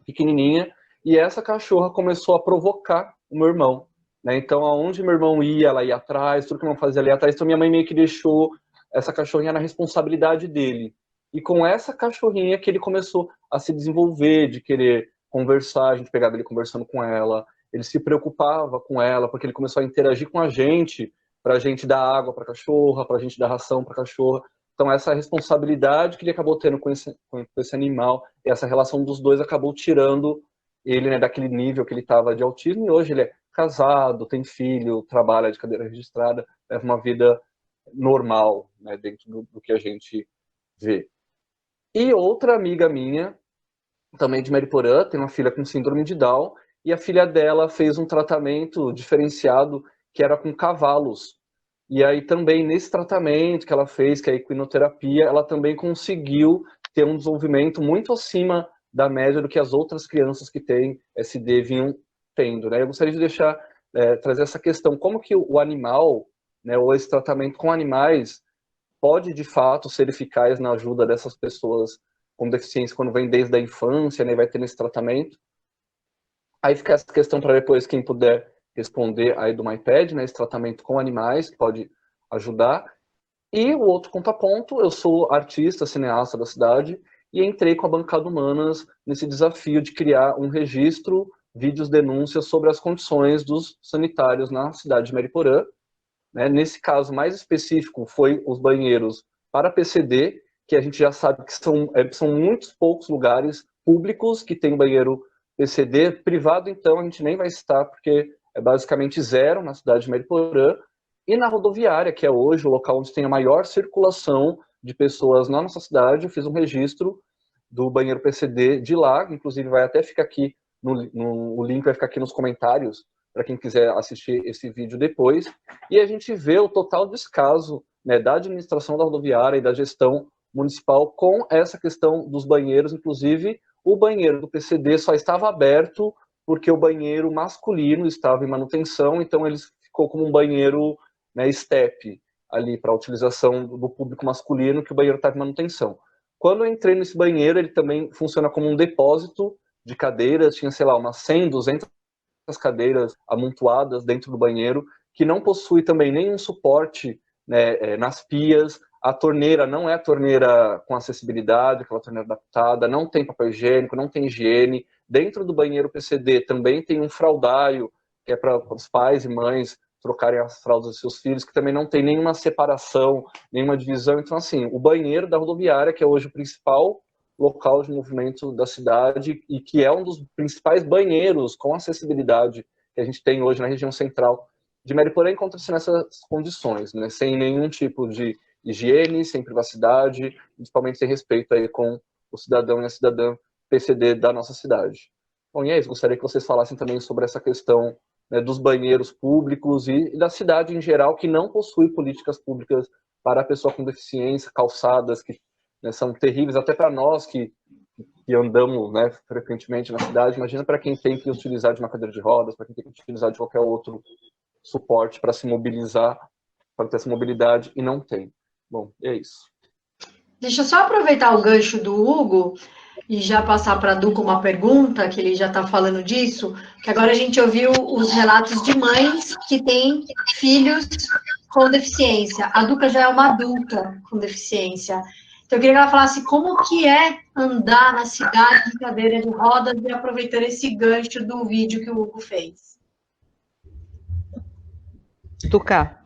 pequenininha, e essa cachorra começou a provocar o meu irmão, né? Então, aonde meu irmão ia, ela ia atrás, tudo que meu irmão fazia, ela ia atrás. Então, minha mãe meio que deixou essa cachorrinha na responsabilidade dele. E com essa cachorrinha que ele começou a se desenvolver, de querer conversar, a gente pegava ele conversando com ela, ele se preocupava com ela, porque ele começou a interagir com a gente, para a gente dar água para a cachorra, para a gente dar ração para a cachorra. Então, essa responsabilidade que ele acabou tendo com esse animal, e essa relação dos dois acabou tirando ele, né, daquele nível que ele estava de autismo, e hoje ele é casado, tem filho, trabalha de cadeira registrada, leva uma vida normal, né, dentro do que a gente vê. E outra amiga minha, também de Mariporã, tem uma filha com síndrome de Down, e a filha dela fez um tratamento diferenciado que era com cavalos. E aí também nesse tratamento que ela fez, que é a equinoterapia, ela também conseguiu ter um desenvolvimento muito acima da média do que as outras crianças que têm SD vinham tendo, né? Eu gostaria de deixar, trazer essa questão, como que o animal, né, ou esse tratamento com animais pode, de fato, ser eficaz na ajuda dessas pessoas com deficiência quando vem desde a infância, né, vai ter esse tratamento. Aí fica essa questão para depois, quem puder responder aí do MyPad, né, esse tratamento com animais, que pode ajudar. E o outro contraponto, eu sou artista, cineasta da cidade, e entrei com a Bancada Humanas nesse desafio de criar um registro, vídeos, denúncias sobre as condições dos sanitários na cidade de Mariporã. Né? Nesse caso mais específico, foi os banheiros para PCD, que a gente já sabe que são muitos poucos lugares públicos que tem banheiro PCD. Privado, então, a gente nem vai citar, porque é basicamente zero na cidade de Mariporã. E na rodoviária, que é hoje o local onde tem a maior circulação de pessoas na nossa cidade, eu fiz um registro do banheiro PCD de lá, inclusive vai até ficar aqui, o link vai ficar aqui nos comentários, para quem quiser assistir esse vídeo depois. E a gente vê o total descaso, né, da administração da rodoviária e da gestão municipal com essa questão dos banheiros. Inclusive, o banheiro do PCD só estava aberto porque o banheiro masculino estava em manutenção, então ele ficou como um banheiro, né, step ali para a utilização do público masculino, que o banheiro estava em manutenção. Quando eu entrei nesse banheiro, ele também funciona como um depósito de cadeiras, tinha, sei lá, umas 100, 200 cadeiras amontoadas dentro do banheiro, que não possui também nenhum suporte, né, nas pias. A torneira não é a torneira com acessibilidade, aquela torneira adaptada, não tem papel higiênico, não tem higiene. Dentro do banheiro PCD também tem um fraldário, que é para os pais e mães trocarem as fraldas dos seus filhos, que também não tem nenhuma separação, nenhuma divisão. Então, assim, o banheiro da rodoviária, que é hoje o principal local de movimento da cidade e que é um dos principais banheiros com acessibilidade que a gente tem hoje na região central de Mariporã, encontra-se nessas condições, né? Sem nenhum tipo de higiene, sem privacidade, principalmente sem respeito aí com o cidadão e a cidadã PCD da nossa cidade. Bom, e é isso, gostaria que vocês falassem também sobre essa questão, né, dos banheiros públicos e da cidade em geral, que não possui políticas públicas para a pessoa com deficiência, calçadas que, né, são terríveis até para nós que andamos, né, frequentemente na cidade. Imagina para quem tem que utilizar de uma cadeira de rodas, para quem tem que utilizar de qualquer outro suporte para se mobilizar, para ter essa mobilidade, e não tem. Bom, é isso. Deixa eu só aproveitar o gancho do Hugo e já passar para a Du com uma pergunta, que ele já está falando disso, que agora a gente ouviu os relatos de mães que têm filhos com deficiência. A Duca já é uma adulta com deficiência. Então, eu queria que ela falasse como que é andar na cidade de cadeira de rodas e aproveitando esse gancho do vídeo que o Hugo fez. Duca.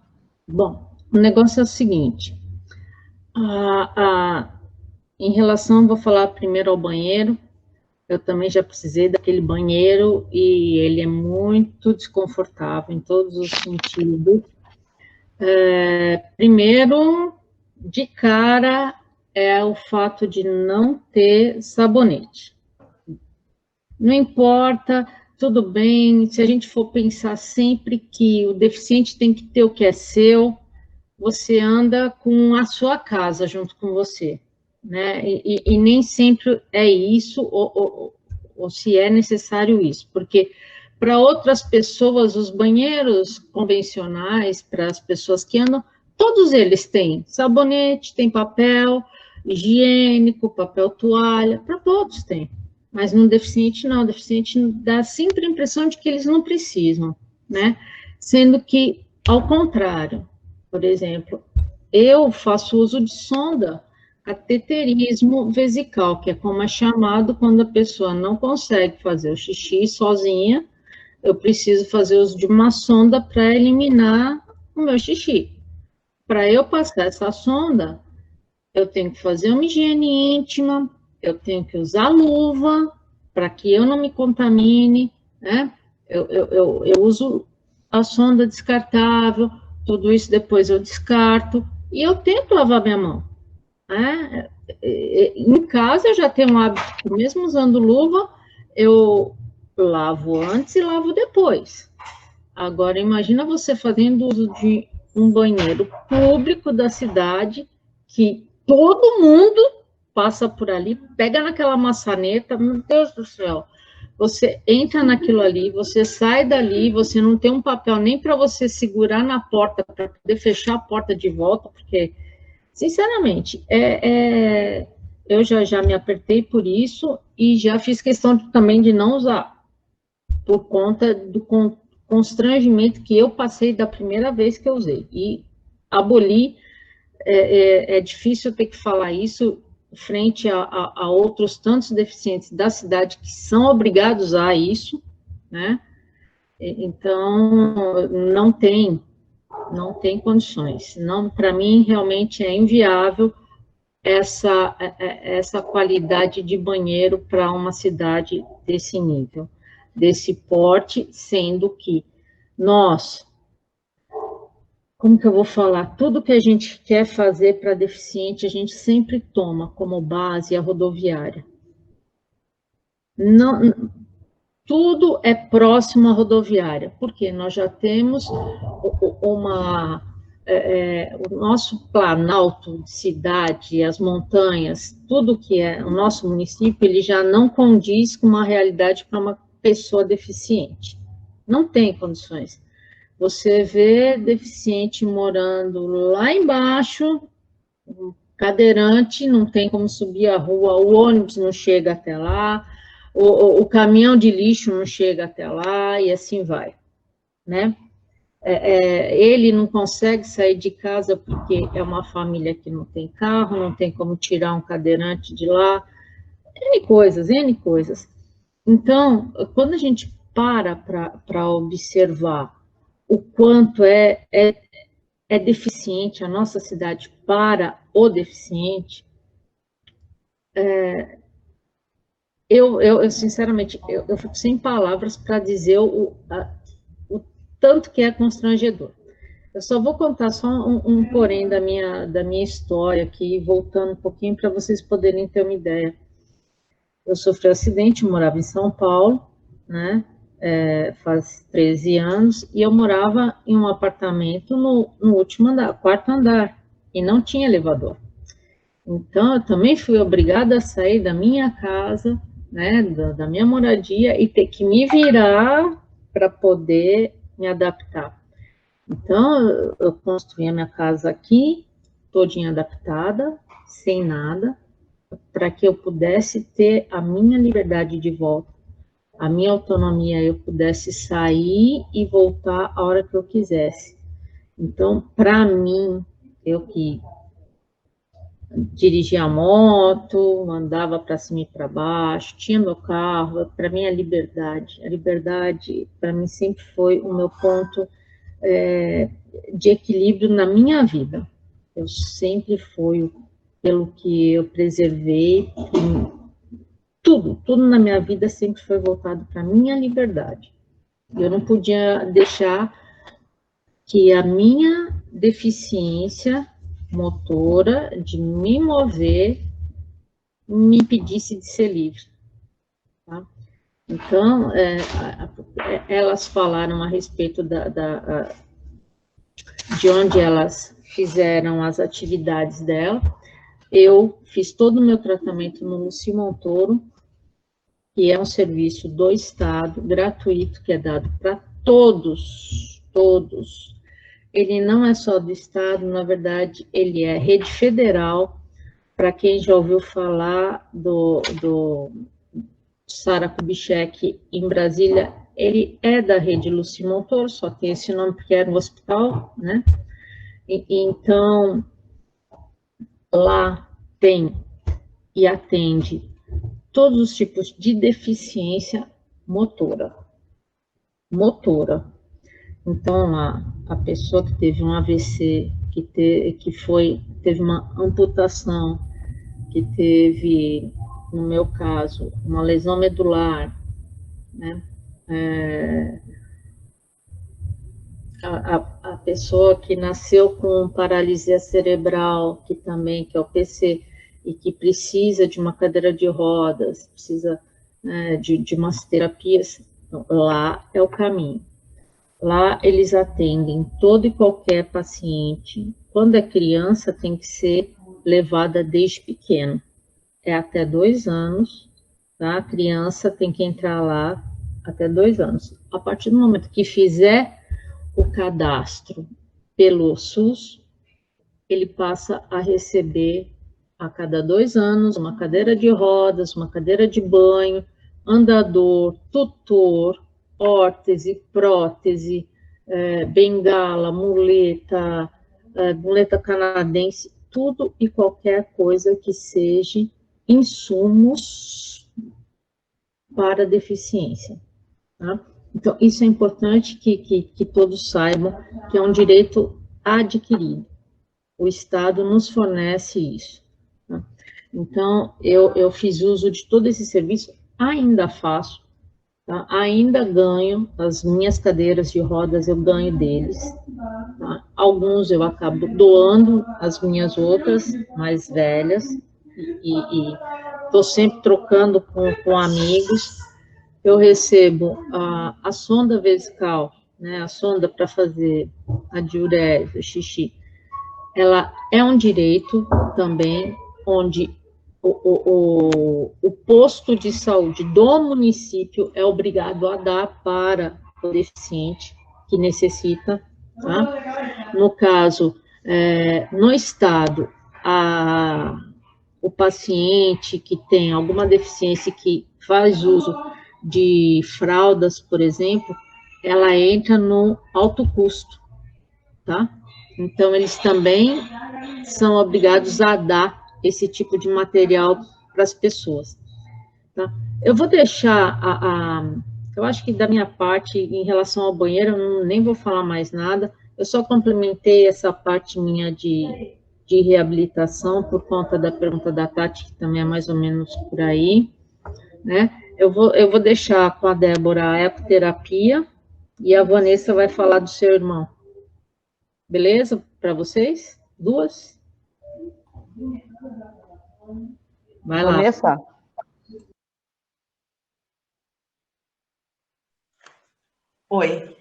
Bom, o negócio é o seguinte. Em relação, vou falar primeiro ao banheiro. Eu também já precisei daquele banheiro e ele é muito desconfortável em todos os sentidos. Primeiro, de cara, é o fato de não ter sabonete. Não importa, tudo bem, se a gente for pensar sempre que o deficiente tem que ter o que é seu, você anda com a sua casa junto com você, né? E nem sempre é isso, ou se é necessário isso, porque para outras pessoas, os banheiros convencionais, para as pessoas que andam, todos eles têm sabonete, tem papel higiênico, papel toalha, para todos tem. Mas no deficiente não, o deficiente dá sempre a impressão de que eles não precisam, né? Sendo que, ao contrário, por exemplo, eu faço uso de sonda, cateterismo vesical, que é como é chamado quando a pessoa não consegue fazer o xixi sozinha, eu preciso fazer uso de uma sonda para eliminar o meu xixi. Para eu passar essa sonda, eu tenho que fazer uma higiene íntima, eu tenho que usar luva para que eu não me contamine, né? Eu uso a sonda descartável, tudo isso depois eu descarto, e eu tento lavar minha mão. Né? Em casa eu já tenho um hábito, mesmo usando luva, eu lavo antes e lavo depois. Agora, imagina você fazendo uso de um banheiro público da cidade, que todo mundo passa por ali, pega naquela maçaneta, meu Deus do céu, você entra naquilo ali, você sai dali, você não tem um papel nem para você segurar na porta, para poder fechar a porta de volta, porque, sinceramente, eu já me apertei por isso e já fiz questão também de não usar, por conta do constrangimento que eu passei da primeira vez que eu usei. E abolir, é difícil ter que falar isso frente a outros tantos deficientes da cidade que são obrigados a isso, né? Então, não tem condições. Não, para mim, realmente é inviável essa qualidade de banheiro para uma cidade desse nível, desse porte, sendo que nós, como que eu vou falar, tudo que a gente quer fazer para deficiente, a gente sempre toma como base a rodoviária. Não, tudo é próximo à rodoviária, porque nós já temos o nosso planalto de cidade, as montanhas, tudo que é o nosso município, ele já não condiz com uma realidade para uma pessoa deficiente. Não tem condições. Você vê deficiente morando lá embaixo, cadeirante, não tem como subir a rua, o ônibus não chega até lá, o caminhão de lixo não chega até lá, e assim vai, né? Ele não consegue sair de casa porque é uma família que não tem carro, não tem como tirar um cadeirante de lá, N coisas. Então, quando a gente para observar o quanto é deficiente a nossa cidade para o deficiente, eu sinceramente, eu fico sem palavras para dizer o tanto que é constrangedor. Eu só vou contar só um porém da minha história aqui, voltando um pouquinho para vocês poderem ter uma ideia. Eu sofri um acidente, eu morava em São Paulo, né? Faz 13 anos, e eu morava em um apartamento no último andar, quarto andar, e não tinha elevador. Então, eu também fui obrigada a sair da minha casa, né, da minha moradia, e ter que me virar para poder me adaptar. Então, eu construí a minha casa aqui, todinha adaptada, sem nada, para que eu pudesse ter a minha liberdade de volta, a minha autonomia, eu pudesse sair e voltar a hora que eu quisesse. Então, para mim, eu que dirigia a moto, andava para cima e para baixo, tinha meu carro, para mim a liberdade para mim sempre foi o meu ponto de equilíbrio na minha vida. Eu sempre fui, pelo que eu preservei, tudo na minha vida sempre foi voltado para a minha liberdade. Eu não podia deixar que a minha deficiência motora, de me mover, me impedisse de ser livre. Tá? Então, elas falaram a respeito de onde elas fizeram as atividades dela. Eu fiz todo o meu tratamento no Luci Montoro, que é um serviço do Estado, gratuito, que é dado para todos. Ele não é só do Estado, na verdade, ele é rede federal. Para quem já ouviu falar do Sara Kubitschek em Brasília, ele é da rede Luci Montoro, só tem esse nome porque era um hospital, né? Então, lá tem e atende todos os tipos de deficiência motora. Então, a pessoa que teve um AVC, que teve uma amputação, que teve, no meu caso, uma lesão medular, né? A pessoa que nasceu com paralisia cerebral, que é o PC, e que precisa de uma cadeira de rodas, precisa de umas terapias, então, lá é o caminho. Lá eles atendem todo e qualquer paciente. Quando é criança, tem que ser levada desde pequeno. É até 2 anos, tá? A criança tem que entrar lá até 2 anos. A partir do momento que fizer o cadastro pelo SUS, ele passa a receber a cada 2 anos uma cadeira de rodas, uma cadeira de banho, andador, tutor, órtese, prótese, bengala, muleta, muleta canadense, tudo e qualquer coisa que seja insumos para deficiência. Tá? Então, isso é importante que todos saibam que é um direito adquirido. O Estado nos fornece isso. Tá? Então, eu fiz uso de todo esse serviço, ainda faço, tá? Ainda ganho, as minhas cadeiras de rodas eu ganho deles. Tá? Alguns eu acabo doando, as minhas outras, mais velhas, e estou sempre trocando com amigos. Eu recebo a sonda vesical, né, a sonda para fazer a diurese, o xixi. Ela é um direito também, onde o posto de saúde do município é obrigado a dar para o deficiente que necessita, tá? No caso, no estado, o paciente que tem alguma deficiência que faz uso de fraldas, por exemplo, ela entra no alto custo, tá? Então, eles também são obrigados a dar esse tipo de material para as pessoas, tá? Eu vou deixar eu acho que da minha parte, em relação ao banheiro, eu nem vou falar mais nada, eu só complementei essa parte minha de reabilitação por conta da pergunta da Tati, que também é mais ou menos por aí, né? Eu vou deixar com a Débora a ecoterapia e a Vanessa vai falar do seu irmão. Beleza? Para vocês? 2? Vai lá. Vanessa? Oi.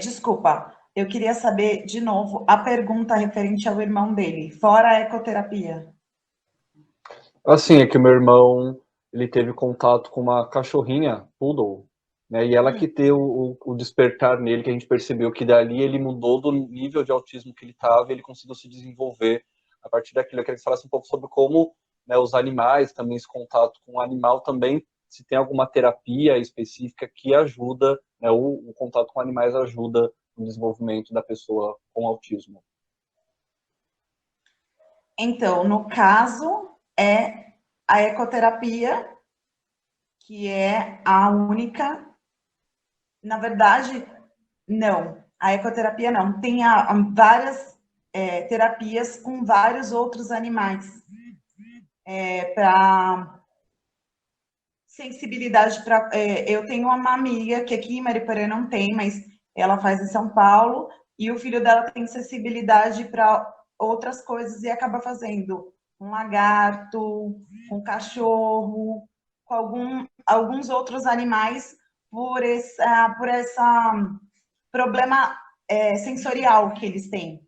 Desculpa, eu queria saber, de novo, a pergunta referente ao irmão dele, fora a ecoterapia. Assim, é que o meu irmão, ele teve contato com uma cachorrinha, poodle, né, e ela que deu o despertar nele, que a gente percebeu que dali ele mudou do nível de autismo que ele estava e ele conseguiu se desenvolver a partir daquilo. Eu queria que você falasse um pouco sobre como, né, os animais, também esse contato com o animal também, se tem alguma terapia específica que ajuda, né, o contato com animais ajuda no desenvolvimento da pessoa com autismo. Então, no caso, é a ecoterapia, que é a única. Na verdade, não. A ecoterapia não. Tem várias terapias com vários outros animais. Para sensibilidade. Eu tenho uma amiga que aqui em Mariporã não tem, mas ela faz em São Paulo, e o filho dela tem sensibilidade para outras coisas e acaba fazendo um lagarto, um cachorro, com alguns outros animais por essa problema sensorial que eles têm.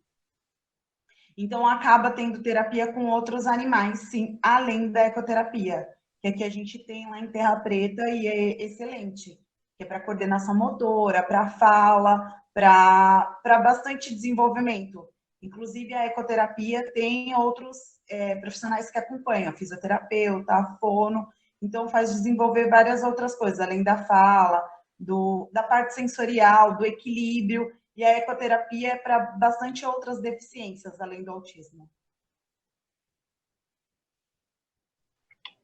Então, acaba tendo terapia com outros animais, sim, além da ecoterapia, que aqui a gente tem lá em Terra Preta e é excelente, que é para coordenação motora, para fala, para bastante desenvolvimento. Inclusive, a ecoterapia tem outros profissionais que acompanham, a fisioterapeuta, a fono, então faz desenvolver várias outras coisas, além da fala, da parte sensorial, do equilíbrio, e a ecoterapia é para bastante outras deficiências, além do autismo.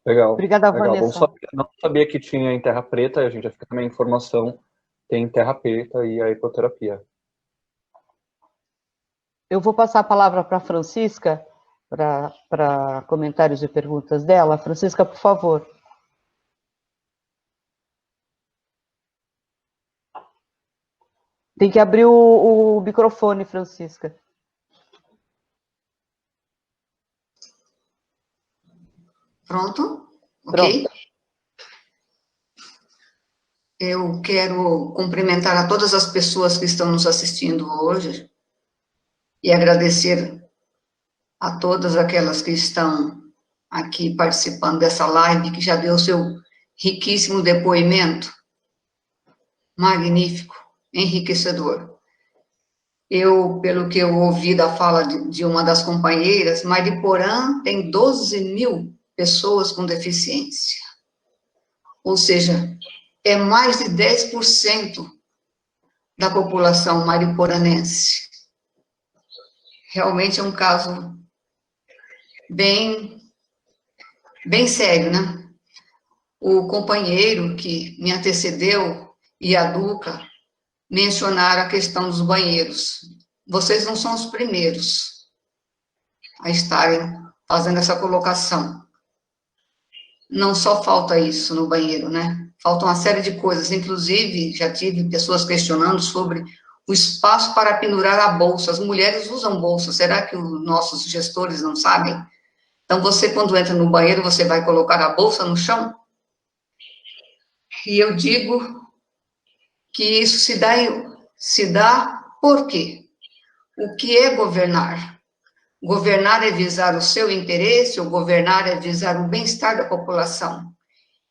Legal. Obrigada, legal. Vanessa. Não sabia que tinha em Terra Preta, a gente já fica também a informação, tem em Terra Preta e a ecoterapia. Eu vou passar a palavra para a Francisca, para comentários e perguntas dela. Francisca, por favor. Tem que abrir o microfone, Francisca. Pronto? Pronto. Ok? Eu quero cumprimentar a todas as pessoas que estão nos assistindo hoje e agradecer a todas aquelas que estão aqui participando dessa live, que já deu seu riquíssimo depoimento, magnífico, enriquecedor. Pelo que eu ouvi da fala de uma das companheiras, Mariporã tem 12.000 pessoas com deficiência. Ou seja, é mais de 10% da população mariporanense. Realmente é um caso bem sério, né? O companheiro que me antecedeu e a Duca mencionaram a questão dos banheiros. Vocês não são os primeiros a estarem fazendo essa colocação. Não só falta isso no banheiro, né? Falta uma série de coisas. Inclusive, já tive pessoas questionando sobre o espaço para pendurar a bolsa. As mulheres usam bolsa. Será que os nossos gestores não sabem? Então, você, quando entra no banheiro, você vai colocar a bolsa no chão? E eu digo que isso se dá por quê? O que é governar? Governar é visar o seu interesse, ou governar é visar o bem-estar da população,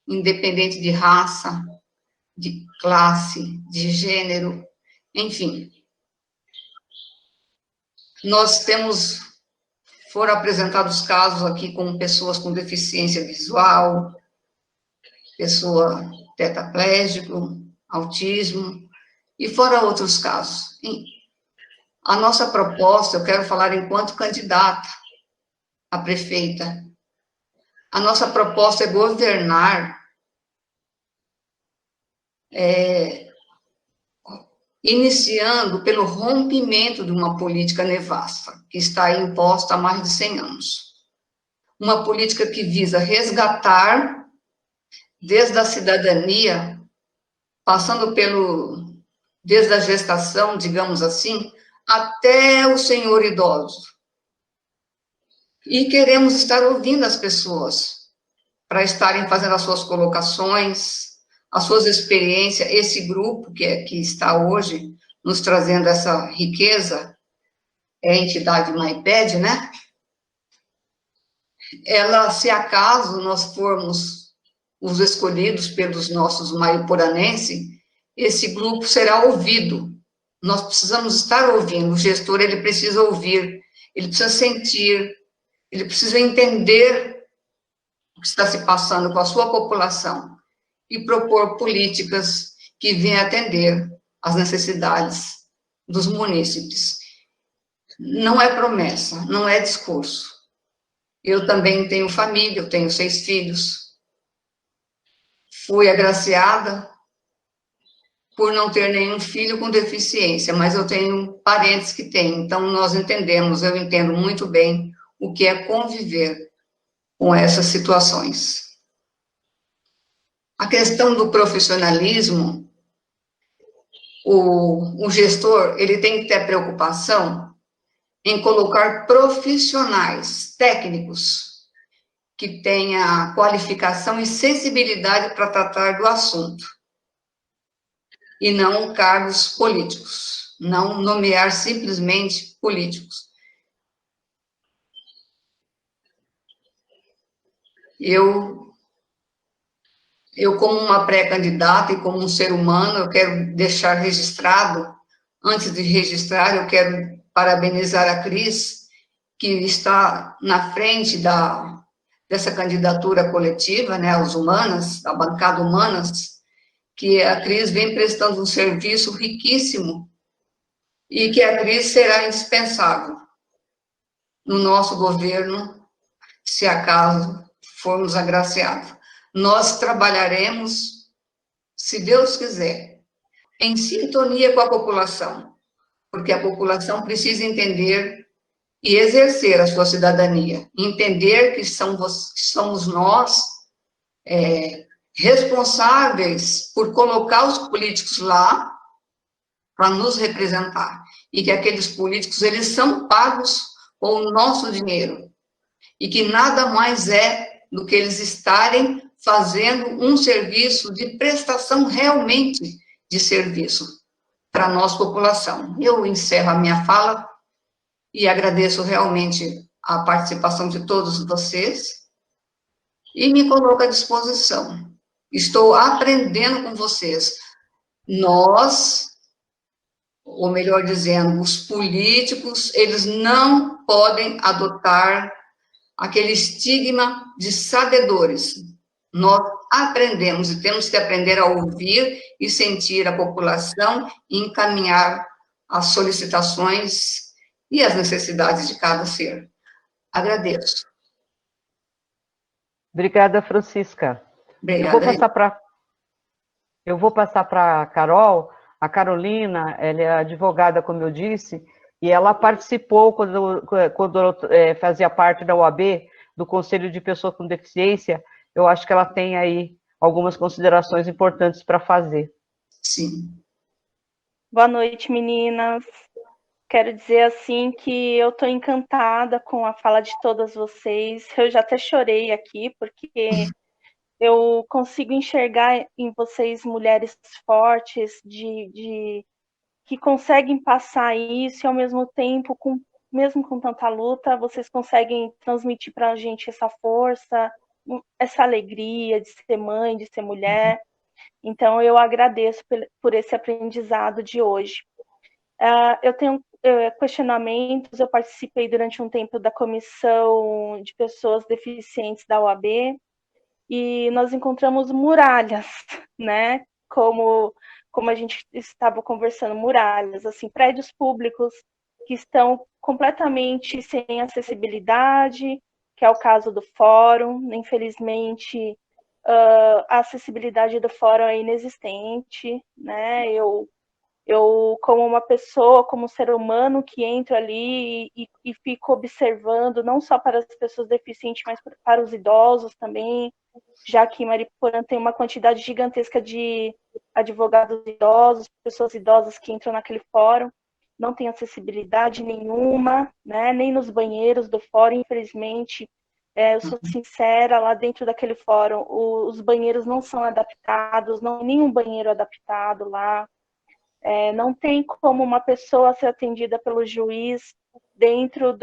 independente de raça, de classe, de gênero, enfim. Foram apresentados casos aqui com pessoas com deficiência visual, pessoa tetraplégico, autismo, e fora outros casos. A nossa proposta, eu quero falar enquanto candidata a prefeita, a nossa proposta é governar iniciando pelo rompimento de uma política nefasta, que está imposta há mais de 100 anos. Uma política que visa resgatar, desde a cidadania, passando desde a gestação, digamos assim, até o senhor idoso. E queremos estar ouvindo as pessoas, para estarem fazendo as suas colocações, as suas experiências. Esse grupo que está hoje nos trazendo essa riqueza, é a entidade MyPed, né? Ela, se acaso nós formos os escolhidos pelos nossos mariporanenses, esse grupo será ouvido. Nós precisamos estar ouvindo. O gestor, ele precisa ouvir, ele precisa sentir, ele precisa entender o que está se passando com a sua população e propor políticas que venham atender às necessidades dos munícipes. Não é promessa, não é discurso. Eu também tenho família, eu tenho 6 filhos. Fui agraciada por não ter nenhum filho com deficiência, mas eu tenho parentes que têm, então nós entendemos, eu entendo muito bem o que é conviver com essas situações. A questão do profissionalismo, o gestor, ele tem que ter preocupação em colocar profissionais técnicos que tenham qualificação e sensibilidade para tratar do assunto, e não cargos políticos, não nomear simplesmente políticos. Eu, como uma pré-candidata e como um ser humano, eu quero deixar registrado, antes de registrar, eu quero parabenizar a Cris, que está na frente dessa candidatura coletiva, né, aos Humanas, da bancada Humanas, que a Cris vem prestando um serviço riquíssimo e que a Cris será indispensável no nosso governo, se acaso formos agraciados. Nós trabalharemos, se Deus quiser, em sintonia com a população, porque a população precisa entender e exercer a sua cidadania, entender que somos nós responsáveis por colocar os políticos lá para nos representar, e que aqueles políticos, eles são pagos com o nosso dinheiro, e que nada mais é do que eles estarem fazendo um serviço de prestação realmente de serviço para a nossa população. Eu encerro a minha fala e agradeço realmente a participação de todos vocês e me coloco à disposição Estou aprendendo com vocês. Nós, ou melhor dizendo, os políticos, eles não podem adotar aquele estigma de sabedores. Nós aprendemos e temos que aprender a ouvir e sentir a população e encaminhar as solicitações e as necessidades de cada ser. Agradeço. Obrigada, Francisca. Obrigada. Eu vou passar para a Carol. A Carolina, ela é advogada, como eu disse, e ela participou quando fazia parte da OAB, do Conselho de Pessoas com Deficiência. Eu acho que ela tem aí algumas considerações importantes para fazer. Sim. Boa noite, meninas. Quero dizer, assim, que eu estou encantada com a fala de todas vocês. Eu já até chorei aqui, porque eu consigo enxergar em vocês mulheres fortes, que conseguem passar isso e, ao mesmo tempo, mesmo com tanta luta, vocês conseguem transmitir para a gente essa força, essa alegria de ser mãe, de ser mulher. Então, eu agradeço por esse aprendizado de hoje. Eu tenho questionamentos. Eu participei durante um tempo da comissão de pessoas deficientes da OAB, e nós encontramos muralhas, né? Como a gente estava conversando, muralhas, assim, prédios públicos que estão completamente sem acessibilidade, que é o caso do fórum. Infelizmente, a acessibilidade do fórum é inexistente, né? Eu, como uma pessoa, como um ser humano que entro ali e fico observando, não só para as pessoas deficientes, mas para os idosos também, já que Mariporã tem uma quantidade gigantesca de advogados idosos, pessoas idosas que entram naquele fórum, não tem acessibilidade nenhuma, né? Nem nos banheiros do fórum, infelizmente. Eu sou sincera, lá dentro daquele fórum, os banheiros não são adaptados, não nenhum banheiro adaptado lá. Não tem como uma pessoa ser atendida pelo juiz dentro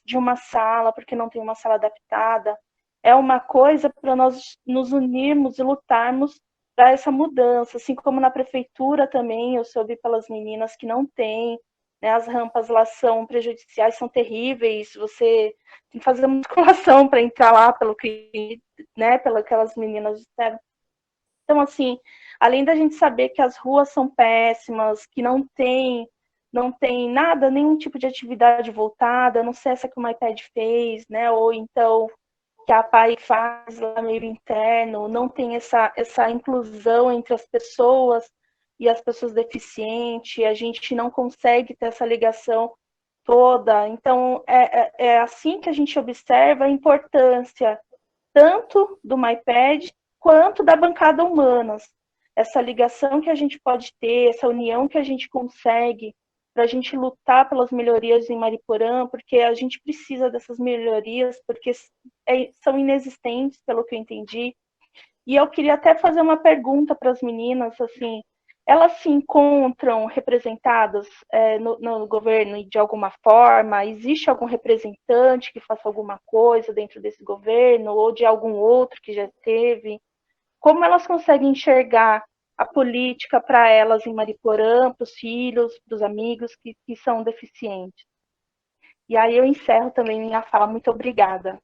de uma sala, porque não tem uma sala adaptada. É uma coisa para nós nos unirmos e lutarmos para essa mudança, assim como na prefeitura também, eu soube pelas meninas que não tem, né, as rampas lá são prejudiciais, são terríveis, você tem que fazer musculação para entrar lá, pelo que, né, pelas meninas disseram. Então, assim, além da gente saber que as ruas são péssimas, que não tem nada, nenhum tipo de atividade voltada, não sei essa que o MyPed fez, né, ou então que a PAI faz lá meio interno, não tem essa inclusão entre as pessoas e as pessoas deficientes, a gente não consegue ter essa ligação toda. Então, é assim que a gente observa a importância tanto do MyPed quanto da bancada humanas. Essa ligação que a gente pode ter, essa união que a gente consegue para a gente lutar pelas melhorias em Mariporã, porque a gente precisa dessas melhorias, porque são inexistentes, pelo que eu entendi. E eu queria até fazer uma pergunta para as meninas, assim, elas se encontram representadas no governo de alguma forma? Existe algum representante que faça alguma coisa dentro desse governo, ou de algum outro que já teve? Como elas conseguem enxergar a política para elas em Mariporã, para os filhos, para os amigos que são deficientes? E aí eu encerro também minha fala. Muito obrigada.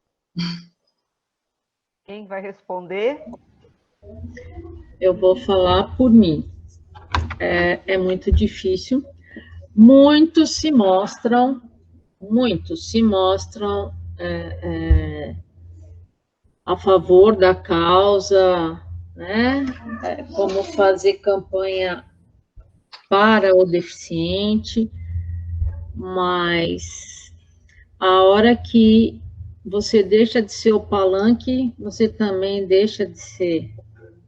Quem vai responder? Eu vou falar por mim. É muito difícil. Muitos se mostram a favor da causa, né? Como fazer campanha para o deficiente, mas a hora que você deixa de ser o palanque, você também deixa de ser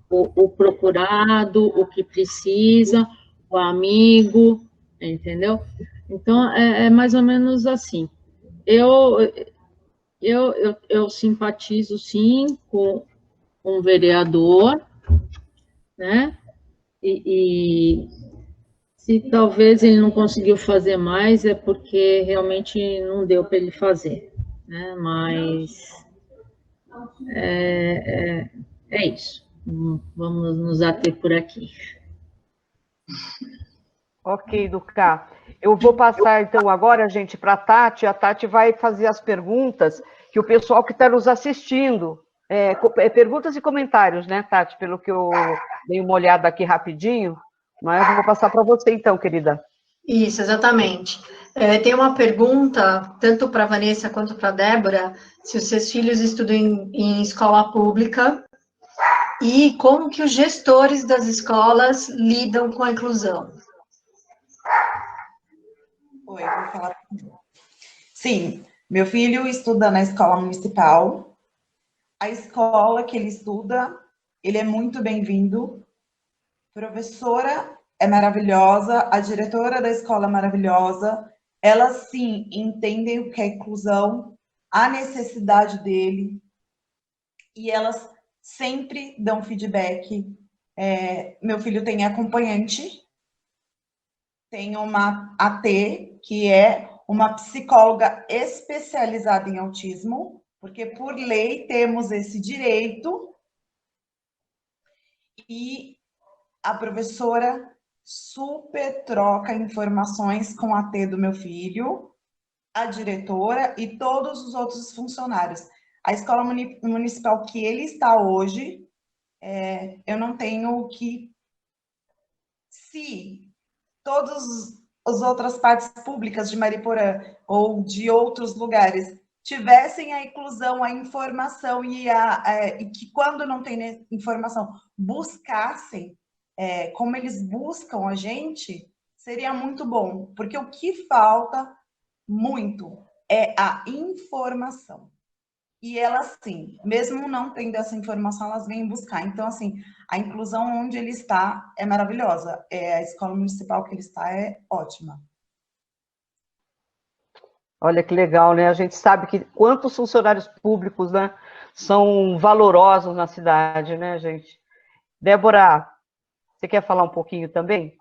o procurado, o que precisa, o amigo, entendeu? Então, é mais ou menos assim. Eu simpatizo, sim, com um vereador, né? E se talvez ele não conseguiu fazer mais, é porque realmente não deu para ele fazer, né? Mas é isso. Vamos nos ater por aqui. Ok, Duca. Eu vou passar, então, agora, gente, para a Tati. A Tati vai fazer as perguntas que o pessoal que está nos assistindo... perguntas e comentários, né, Tati? Pelo que eu dei uma olhada aqui rapidinho. Mas eu vou passar para você, então, querida. Isso, exatamente. Tem uma pergunta, tanto para a Vanessa quanto para a Débora, se os seus filhos estudam em escola pública e como que os gestores das escolas lidam com a inclusão. Oi, vou falar. Sim, meu filho estuda na escola municipal. A escola que ele estuda, ele é muito bem-vindo. Professora é maravilhosa, a diretora da escola é maravilhosa. Elas, sim, entendem o que é inclusão, a necessidade dele. E elas sempre dão feedback. Meu filho tem acompanhante, tem uma AT, que é uma psicóloga especializada em autismo, porque por lei temos esse direito, e a professora super troca informações com a AT do meu filho, a diretora e todos os outros funcionários. A escola municipal que ele está hoje, eu não tenho que... Se todas as outras partes públicas de Mariporã ou de outros lugares tivessem a inclusão, a informação e que quando não tem informação buscassem como eles buscam a gente, seria muito bom, porque o que falta muito é a informação. E elas, sim, mesmo não tendo essa informação, elas vêm buscar. Então, assim, a inclusão onde ele está é maravilhosa. A escola municipal que ele está é ótima. Olha que legal, né? A gente sabe que quantos funcionários públicos, né, são valorosos na cidade, né, gente? Débora, você quer falar um pouquinho também?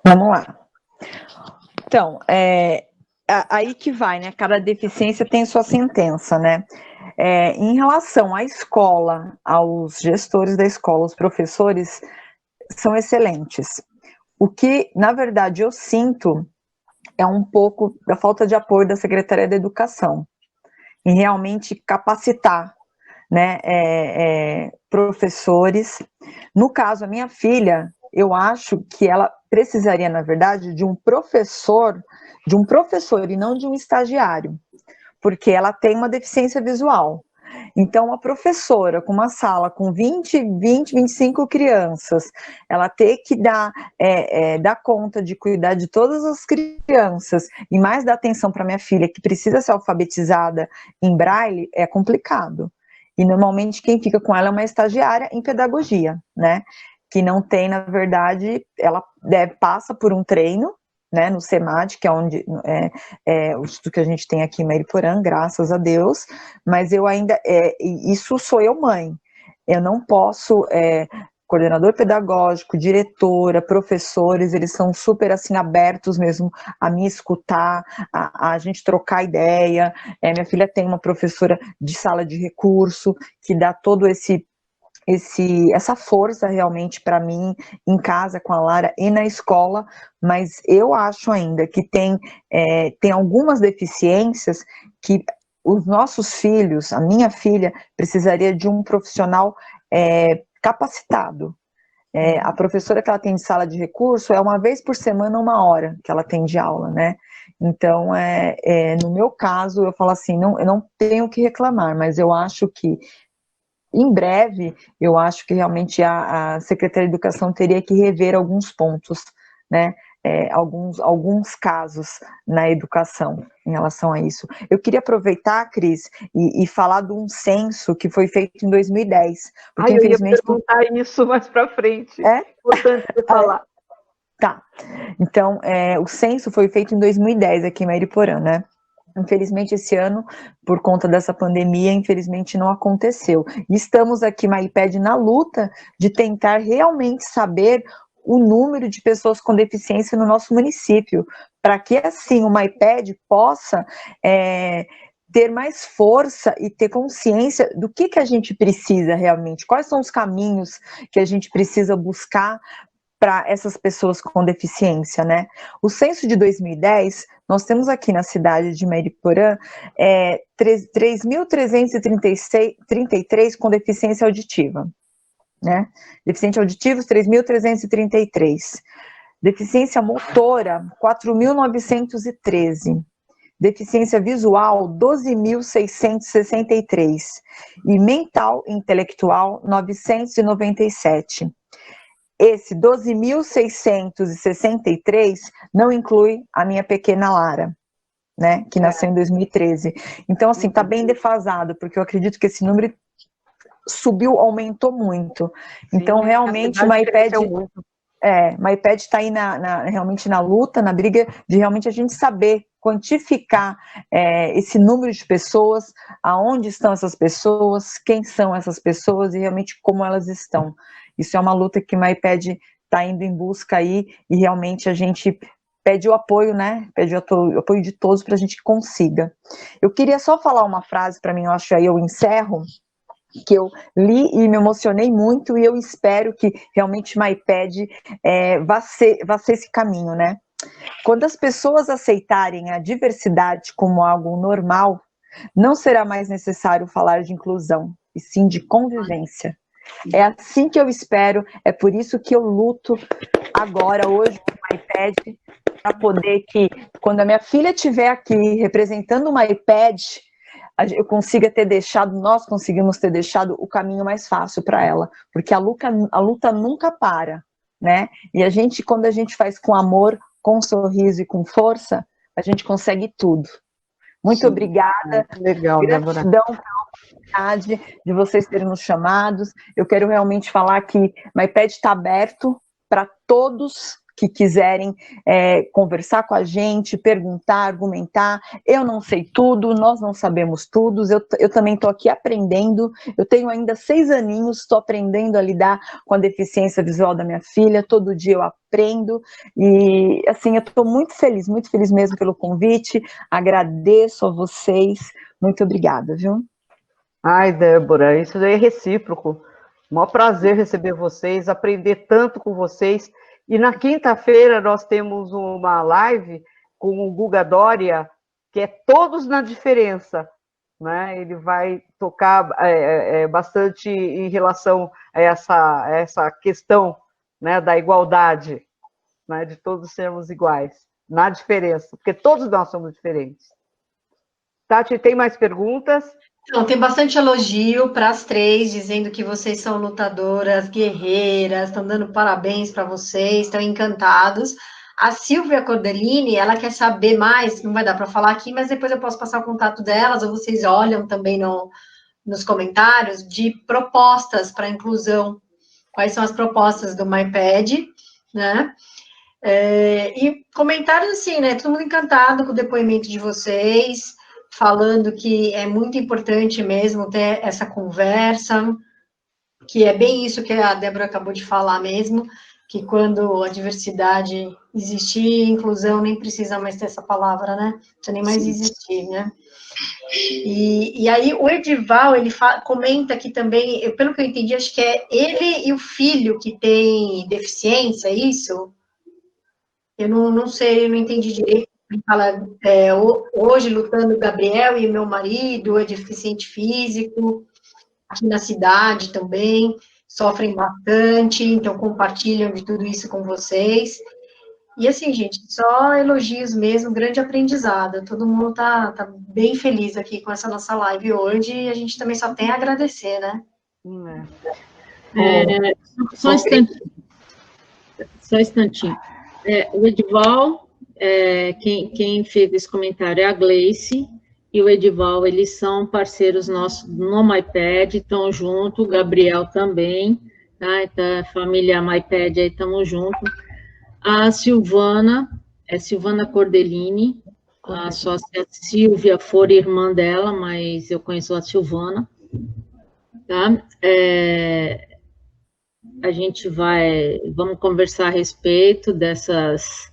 Vamos lá. Então, aí que vai, né? Cada deficiência tem sua sentença, né? Em relação à escola, aos gestores da escola, os professores são excelentes. O que, na verdade, eu sinto é um pouco da falta de apoio da Secretaria da Educação, em realmente capacitar, né, professores. No caso, a minha filha, eu acho que ela precisaria, na verdade, de um professor e não de um estagiário, porque ela tem uma deficiência visual. Então, uma professora com uma sala com 25 crianças, ela ter que dar conta de cuidar de todas as crianças e mais dar atenção para minha filha, que precisa ser alfabetizada em braille, é complicado. E, normalmente, quem fica com ela é uma estagiária em pedagogia, né? Que não tem, na verdade, ela passa por um treino, né, no CEMAD, que é onde o estudo que a gente tem aqui em Mariporã, graças a Deus, mas eu ainda, isso sou eu mãe, eu não posso, coordenador pedagógico, diretora, professores, eles são super, assim, abertos mesmo a me escutar, a gente trocar ideia. Minha filha tem uma professora de sala de recurso, que dá todo essa força realmente para mim, em casa com a Lara e na escola, mas eu acho ainda que tem algumas deficiências que os nossos filhos, a minha filha, precisaria de um profissional capacitado. A professora que ela tem de sala de recurso é uma vez por semana, 1 hora que ela tem de aula, né? Então, no meu caso, eu falo assim, eu não tenho o que reclamar, mas eu acho que em breve, eu acho que realmente a Secretaria de Educação teria que rever alguns pontos, né, alguns casos na educação em relação a isso. Eu queria aproveitar, Cris, e falar de um censo que foi feito em 2010. Porque, infelizmente, eu ia perguntar isso mais para frente. É importante você falar. Tá. Então, o censo foi feito em 2010 aqui em Mariporã, né? Infelizmente, esse ano, por conta dessa pandemia, infelizmente não aconteceu. Estamos aqui, MyPed, na luta de tentar realmente saber o número de pessoas com deficiência no nosso município, para que, assim, o MyPed possa ter mais força e ter consciência do que a gente precisa realmente, quais são os caminhos que a gente precisa buscar para essas pessoas com deficiência, né? O censo de 2010, nós temos aqui na cidade de Mariporã 3.333 com deficiência auditiva, né? Deficientes auditivos, 3.333. Deficiência motora, 4.913. Deficiência visual, 12.663. E mental e intelectual, 997. Esse 12.663 não inclui a minha pequena Lara, né, que nasceu em 2013. Então, assim, tá bem defasado, porque eu acredito que esse número subiu, aumentou muito. Então, realmente, o MyPed está aí realmente na luta, na briga de realmente a gente saber quantificar esse número de pessoas, aonde estão essas pessoas, quem são essas pessoas e realmente como elas estão. Isso é uma luta que o MyPed está indo em busca aí e realmente a gente pede o apoio, né? Pede o apoio de todos para a gente consiga. Eu queria só falar uma frase para mim, eu acho, aí eu encerro, que eu li e me emocionei muito e eu espero que realmente o MyPed vá ser esse caminho, né? Quando as pessoas aceitarem a diversidade como algo normal, não será mais necessário falar de inclusão, e sim de convivência. É assim que eu espero, é por isso que eu luto agora, hoje, com o MyPed, para poder que, quando a minha filha estiver aqui representando o MyPed, eu consiga ter deixado, nós conseguimos ter deixado o caminho mais fácil para ela, porque a luta nunca para, né? E quando a gente faz com amor, com sorriso e com força, a gente consegue tudo. Muito obrigada. Legal, gratidão pela oportunidade de vocês terem nos chamados. Eu quero realmente falar que o MyPed está aberto para todos que quiserem conversar com a gente, perguntar, argumentar. Eu não sei tudo, nós não sabemos tudo, eu também estou aqui aprendendo, eu tenho ainda 6 aninhos, estou aprendendo a lidar com a deficiência visual da minha filha, todo dia eu aprendo, e assim, eu estou muito feliz mesmo pelo convite, agradeço a vocês, muito obrigada, viu? Ai, Débora, isso daí é recíproco, maior prazer receber vocês, aprender tanto com vocês. E na quinta-feira nós temos uma live com o Guga Doria, que é Todos na Diferença, né? Ele vai tocar bastante em relação a essa questão, né, da igualdade, né, de todos sermos iguais, na diferença, porque todos nós somos diferentes. Tati, tem mais perguntas? Então, tem bastante elogio para as 3, dizendo que vocês são lutadoras, guerreiras, estão dando parabéns para vocês, estão encantados. A Silvia Cordelini, ela quer saber mais, não vai dar para falar aqui, mas depois eu posso passar o contato delas, ou vocês olham também nos comentários, de propostas para inclusão. Quais são as propostas do MyPed, né? E comentários assim, né? Todo mundo encantado com o depoimento de vocês, falando que é muito importante mesmo ter essa conversa, que é bem isso que a Débora acabou de falar mesmo, que quando a diversidade existir, inclusão nem precisa mais ter essa palavra, né? Não precisa nem mais existir, né? E aí o Edival, ele comenta que também, pelo que eu entendi, acho que é ele e o filho que tem deficiência, é isso? Eu não sei, eu não entendi direito. Ele fala, hoje lutando Gabriel e meu marido é deficiente físico, aqui na cidade também, sofrem bastante, então compartilham de tudo isso com vocês. E assim, gente, só elogios mesmo, grande aprendizado. Todo mundo tá bem feliz aqui com essa nossa live hoje, e a gente também só tem a agradecer, né? Só um instantinho. O Edival, quem fez esse comentário é a Gleice e o Edival, eles são parceiros nossos no MyPed, estão junto, o Gabriel também, tá? Então, a família MyPed aí, estamos juntos. A Silvana, Silvana Cordelini, a sócia Silvia for irmã dela, mas eu conheço a Silvana, tá? A gente vamos conversar a respeito dessas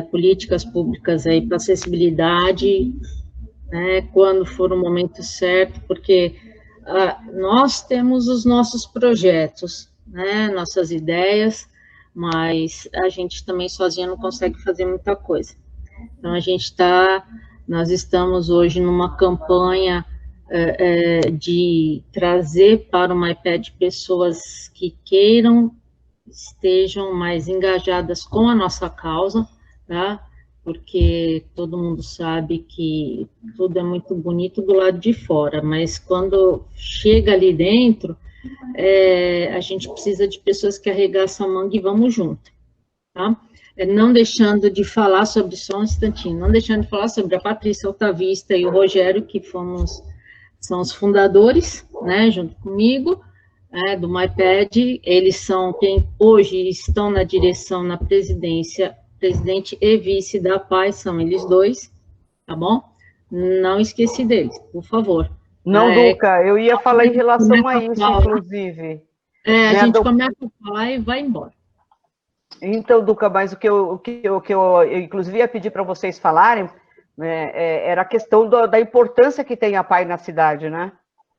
políticas públicas aí para acessibilidade né, quando for o momento certo, porque nós temos os nossos projetos, né, nossas ideias, mas a gente também sozinha não consegue fazer muita coisa. Então, nós estamos hoje numa campanha de trazer para o MyPed pessoas que estejam mais engajadas com a nossa causa, tá? Porque todo mundo sabe que tudo é muito bonito do lado de fora, mas quando chega ali dentro, a gente precisa de pessoas que arregaçam a manga e vamos junto, tá? Não deixando de falar sobre, só um instantinho, não deixando de falar sobre a Patrícia Altavista e o Rogério, que são os fundadores, né, junto comigo, do MyPed. Eles são quem hoje estão na direção, na presidência, presidente e vice da PAI, são eles dois, tá bom? Não esqueci deles, por favor. Não, Duca, eu ia falar em relação a isso, inclusive. A gente começa a falar e vai embora. Então, Duca, mas o que eu inclusive ia pedir para vocês falarem, né, era a questão da importância que tem a PAI na cidade, né?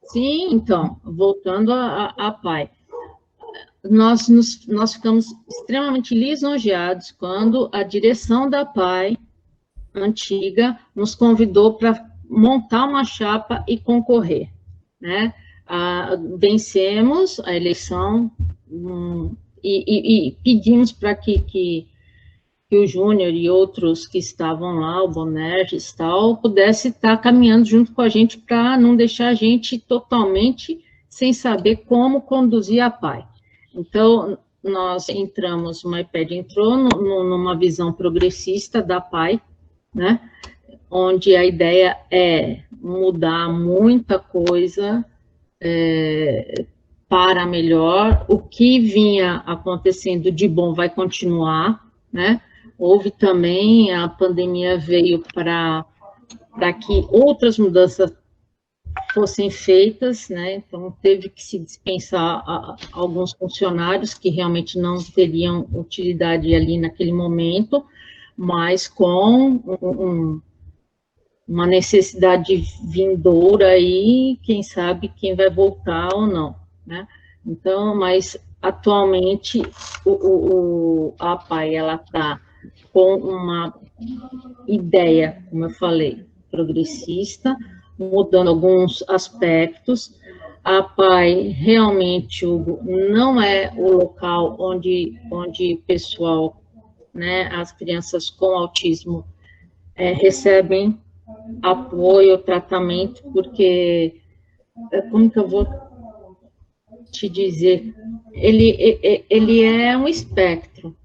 Sim, então, voltando à PAI. Nós ficamos extremamente lisonjeados quando a direção da PAI antiga nos convidou para montar uma chapa e concorrer, né? Vencemos a eleição e pedimos para que o Júnior e outros que estavam lá, o Bonerges e tal, pudesse estar caminhando junto com a gente para não deixar a gente totalmente sem saber como conduzir a PAI. Então, nós entramos, o MyPed entrou numa visão progressista da PAI, né, onde a ideia é mudar muita coisa para melhor. O que vinha acontecendo de bom vai continuar, né? Houve também, a pandemia veio para que outras mudanças fossem feitas, né? Então, teve que se dispensar alguns funcionários que realmente não teriam utilidade ali naquele momento, mas com uma necessidade vindoura aí, quem sabe quem vai voltar ou não, né? Então, mas atualmente a PAI, ela está com uma ideia, como eu falei, progressista, mudando alguns aspectos. A PAI realmente, Hugo, não é o local onde pessoal, né, as crianças com autismo recebem apoio, tratamento, porque, como que eu vou te dizer, ele é um espectro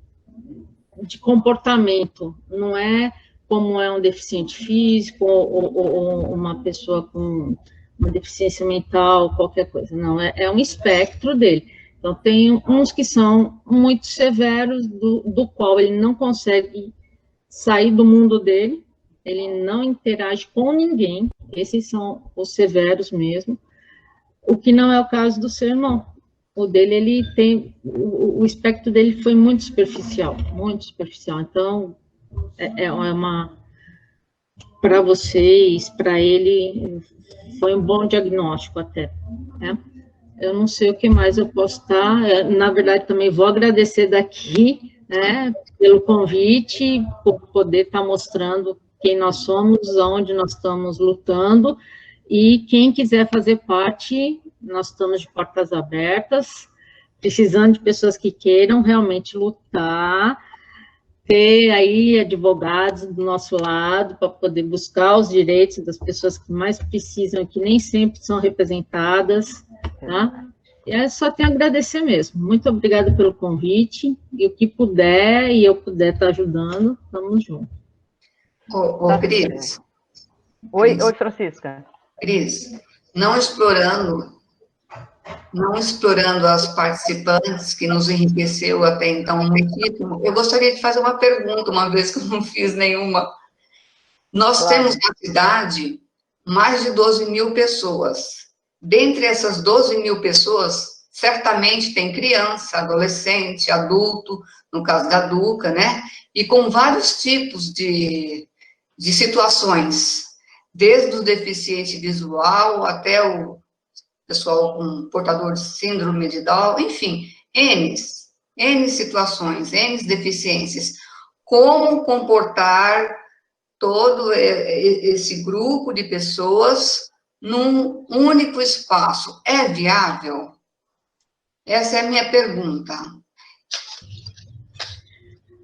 de comportamento, não é como é um deficiente físico ou uma pessoa com uma deficiência mental, qualquer coisa, não, é um espectro dele. Então, tem uns que são muito severos, do qual ele não consegue sair do mundo dele, ele não interage com ninguém, esses são os severos mesmo, o que não é o caso do seu irmão. O dele, ele tem, o espectro dele foi muito superficial, então, para vocês, para ele, foi um bom diagnóstico até, né? Eu não sei o que mais eu posso estar, na verdade, também vou agradecer daqui, né, pelo convite, por poder estar mostrando quem nós somos, aonde nós estamos lutando, e quem quiser fazer parte, nós estamos de portas abertas, precisando de pessoas que queiram realmente lutar, ter aí advogados do nosso lado para poder buscar os direitos das pessoas que mais precisam, que nem sempre são representadas, tá? E só tenho a agradecer mesmo. Muito obrigada pelo convite, e o que puder, e eu puder estar ajudando, estamos juntos. Cris. Oi, Francisca. Cris, não explorando as participantes, que nos enriqueceu até então muitíssimo, eu gostaria de fazer uma pergunta, uma vez que eu não fiz nenhuma. Nós temos na cidade mais de 12 mil pessoas. Dentre essas 12 mil pessoas, certamente tem criança, adolescente, adulto, no caso da Duca, né? E com vários tipos de situações. desde o deficiente visual até o pessoal com portador de síndrome de Down, enfim, N situações, N deficiências. Como comportar todo esse grupo de pessoas num único espaço? É viável? Essa é a minha pergunta.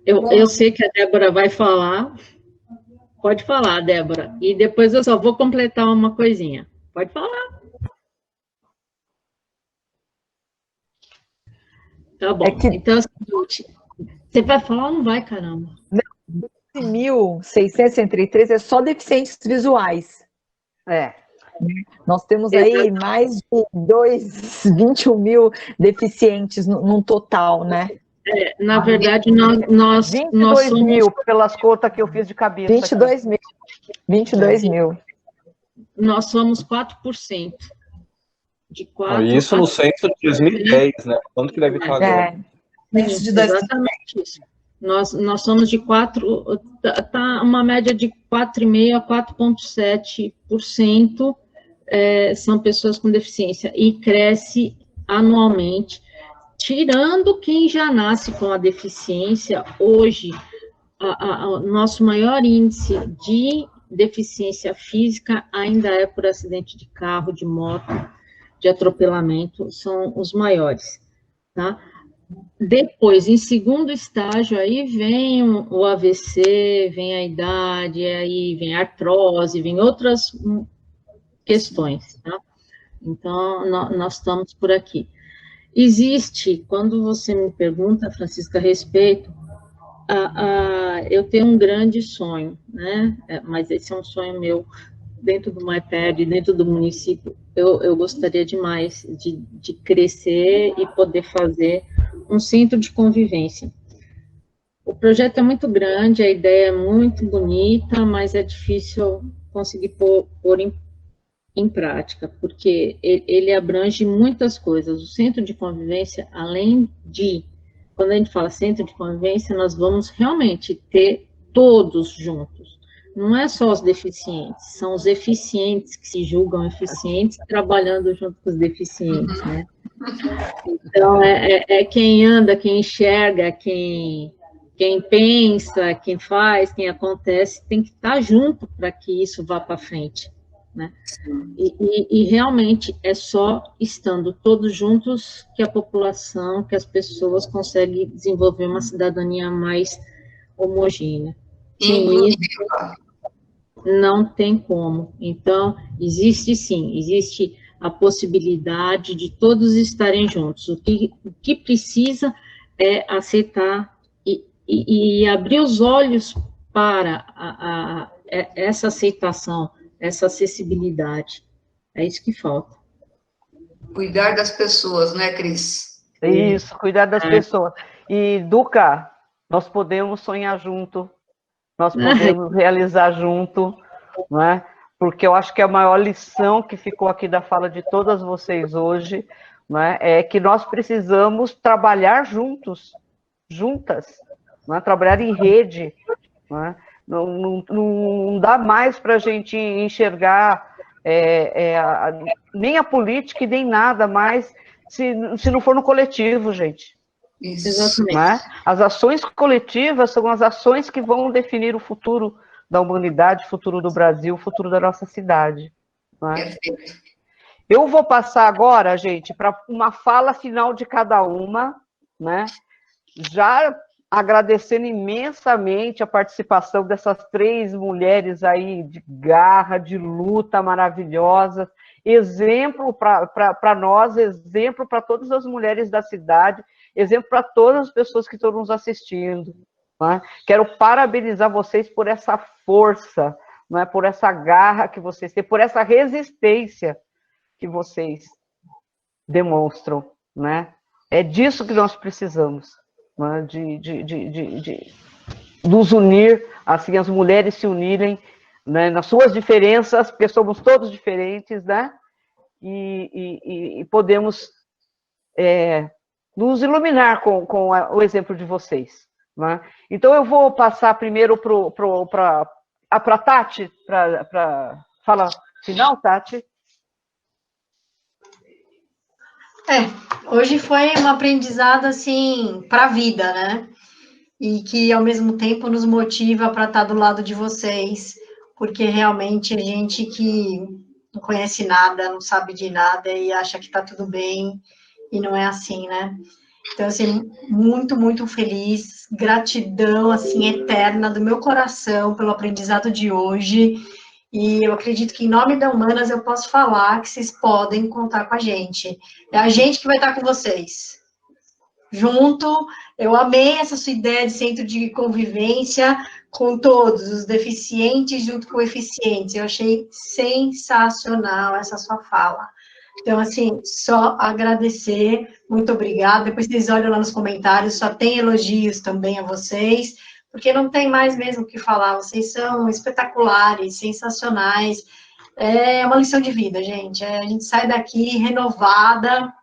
Eu sei que a Débora vai falar. Pode falar, Débora. E depois eu só vou completar uma coisinha. Pode falar. Tá bom. Então, é o seguinte, você vai falar ou não vai, caramba? 12.663 é só deficientes visuais. Nós temos aí mais de 21 mil deficientes no total, né? Na verdade, nós 22 somos... mil, pelas contas que eu fiz de cabeça. 22 mil. 22 mil. Nós somos 4%. De 4 isso no censo de 2010, né? Quanto que deve estar agora? Sim, exatamente isso. Nós somos de 4, tá uma média de 4,5% a 4,7% são pessoas com deficiência, e cresce anualmente, tirando quem já nasce com a deficiência. Hoje, o nosso maior índice de deficiência física ainda é por acidente de carro, de moto, de atropelamento, são os maiores, tá? Depois, em segundo estágio, aí vem o AVC, vem a idade, aí vem a artrose, vem outras questões, tá? Então, nós estamos por aqui. Existe, quando você me pergunta, Francisca, a respeito, eu tenho um grande sonho, né? Mas esse é um sonho meu, dentro do MyPed, dentro do município. Eu gostaria demais de crescer e poder fazer um centro de convivência. O projeto é muito grande, a ideia é muito bonita, mas é difícil conseguir pôr em prática, porque ele abrange muitas coisas. O centro de convivência, além de, quando a gente fala centro de convivência, nós vamos realmente ter todos juntos. Não é só os deficientes, são os eficientes que se julgam eficientes, trabalhando junto com os deficientes, né? Então, é quem anda, quem enxerga, quem pensa, quem faz, quem acontece, tem que estar junto para que isso vá para frente, né? E realmente é só estando todos juntos que a população, que as pessoas conseguem desenvolver uma cidadania mais homogênea. Sem isso, não tem como. Então, existe sim, existe a possibilidade de todos estarem juntos. O que precisa é aceitar e abrir os olhos para essa aceitação, essa acessibilidade. É isso que falta. Cuidar das pessoas, né, Cris? Isso, cuidar das pessoas. E, Duca, nós podemos sonhar junto, nós podemos realizar junto, não é? Porque eu acho que a maior lição que ficou aqui da fala de todas vocês hoje, não é que nós precisamos trabalhar juntos, juntas, não é? Trabalhar em rede. Não é? Não dá mais para a gente enxergar nem a política e nem nada mais se não for no coletivo, gente. Isso. Exatamente. Não é? As ações coletivas são as ações que vão definir o futuro da humanidade, o futuro do Brasil, o futuro da nossa cidade. Não é? Perfeito. Eu vou passar agora, gente, para uma fala final de cada uma, né? Já agradecendo imensamente a participação dessas 3 mulheres aí de garra, de luta maravilhosas, exemplo para nós, exemplo para todas as mulheres da cidade, exemplo para todas as pessoas que estão nos assistindo. Não é? Quero parabenizar vocês por essa força, não é? Por essa garra que vocês têm, por essa resistência que vocês demonstram. Né? É disso que nós precisamos. Né, de nos unir, assim, as mulheres se unirem, né, nas suas diferenças, porque somos todos diferentes, né, e podemos nos iluminar com o exemplo de vocês. Né. Então, eu vou passar primeiro para a Tati, para fala final, Tati? Hoje foi um aprendizado, assim, para a vida, né? E que, ao mesmo tempo, nos motiva para estar do lado de vocês, porque realmente a gente que não conhece nada, não sabe de nada e acha que está tudo bem, e não é assim, né? Então, assim, muito, muito feliz, gratidão, assim, eterna do meu coração pelo aprendizado de hoje, e eu acredito que em nome da Humanas eu posso falar que vocês podem contar com a gente. É a gente que vai estar com vocês. Junto, eu amei essa sua ideia de centro de convivência com todos, os deficientes junto com eficientes. Eu achei sensacional essa sua fala. Então, assim, só agradecer, muito obrigada. Depois vocês olham lá nos comentários, só tem elogios também a vocês, porque não tem mais mesmo o que falar. Vocês são espetaculares, sensacionais. É uma lição de vida, gente. A gente sai daqui renovada,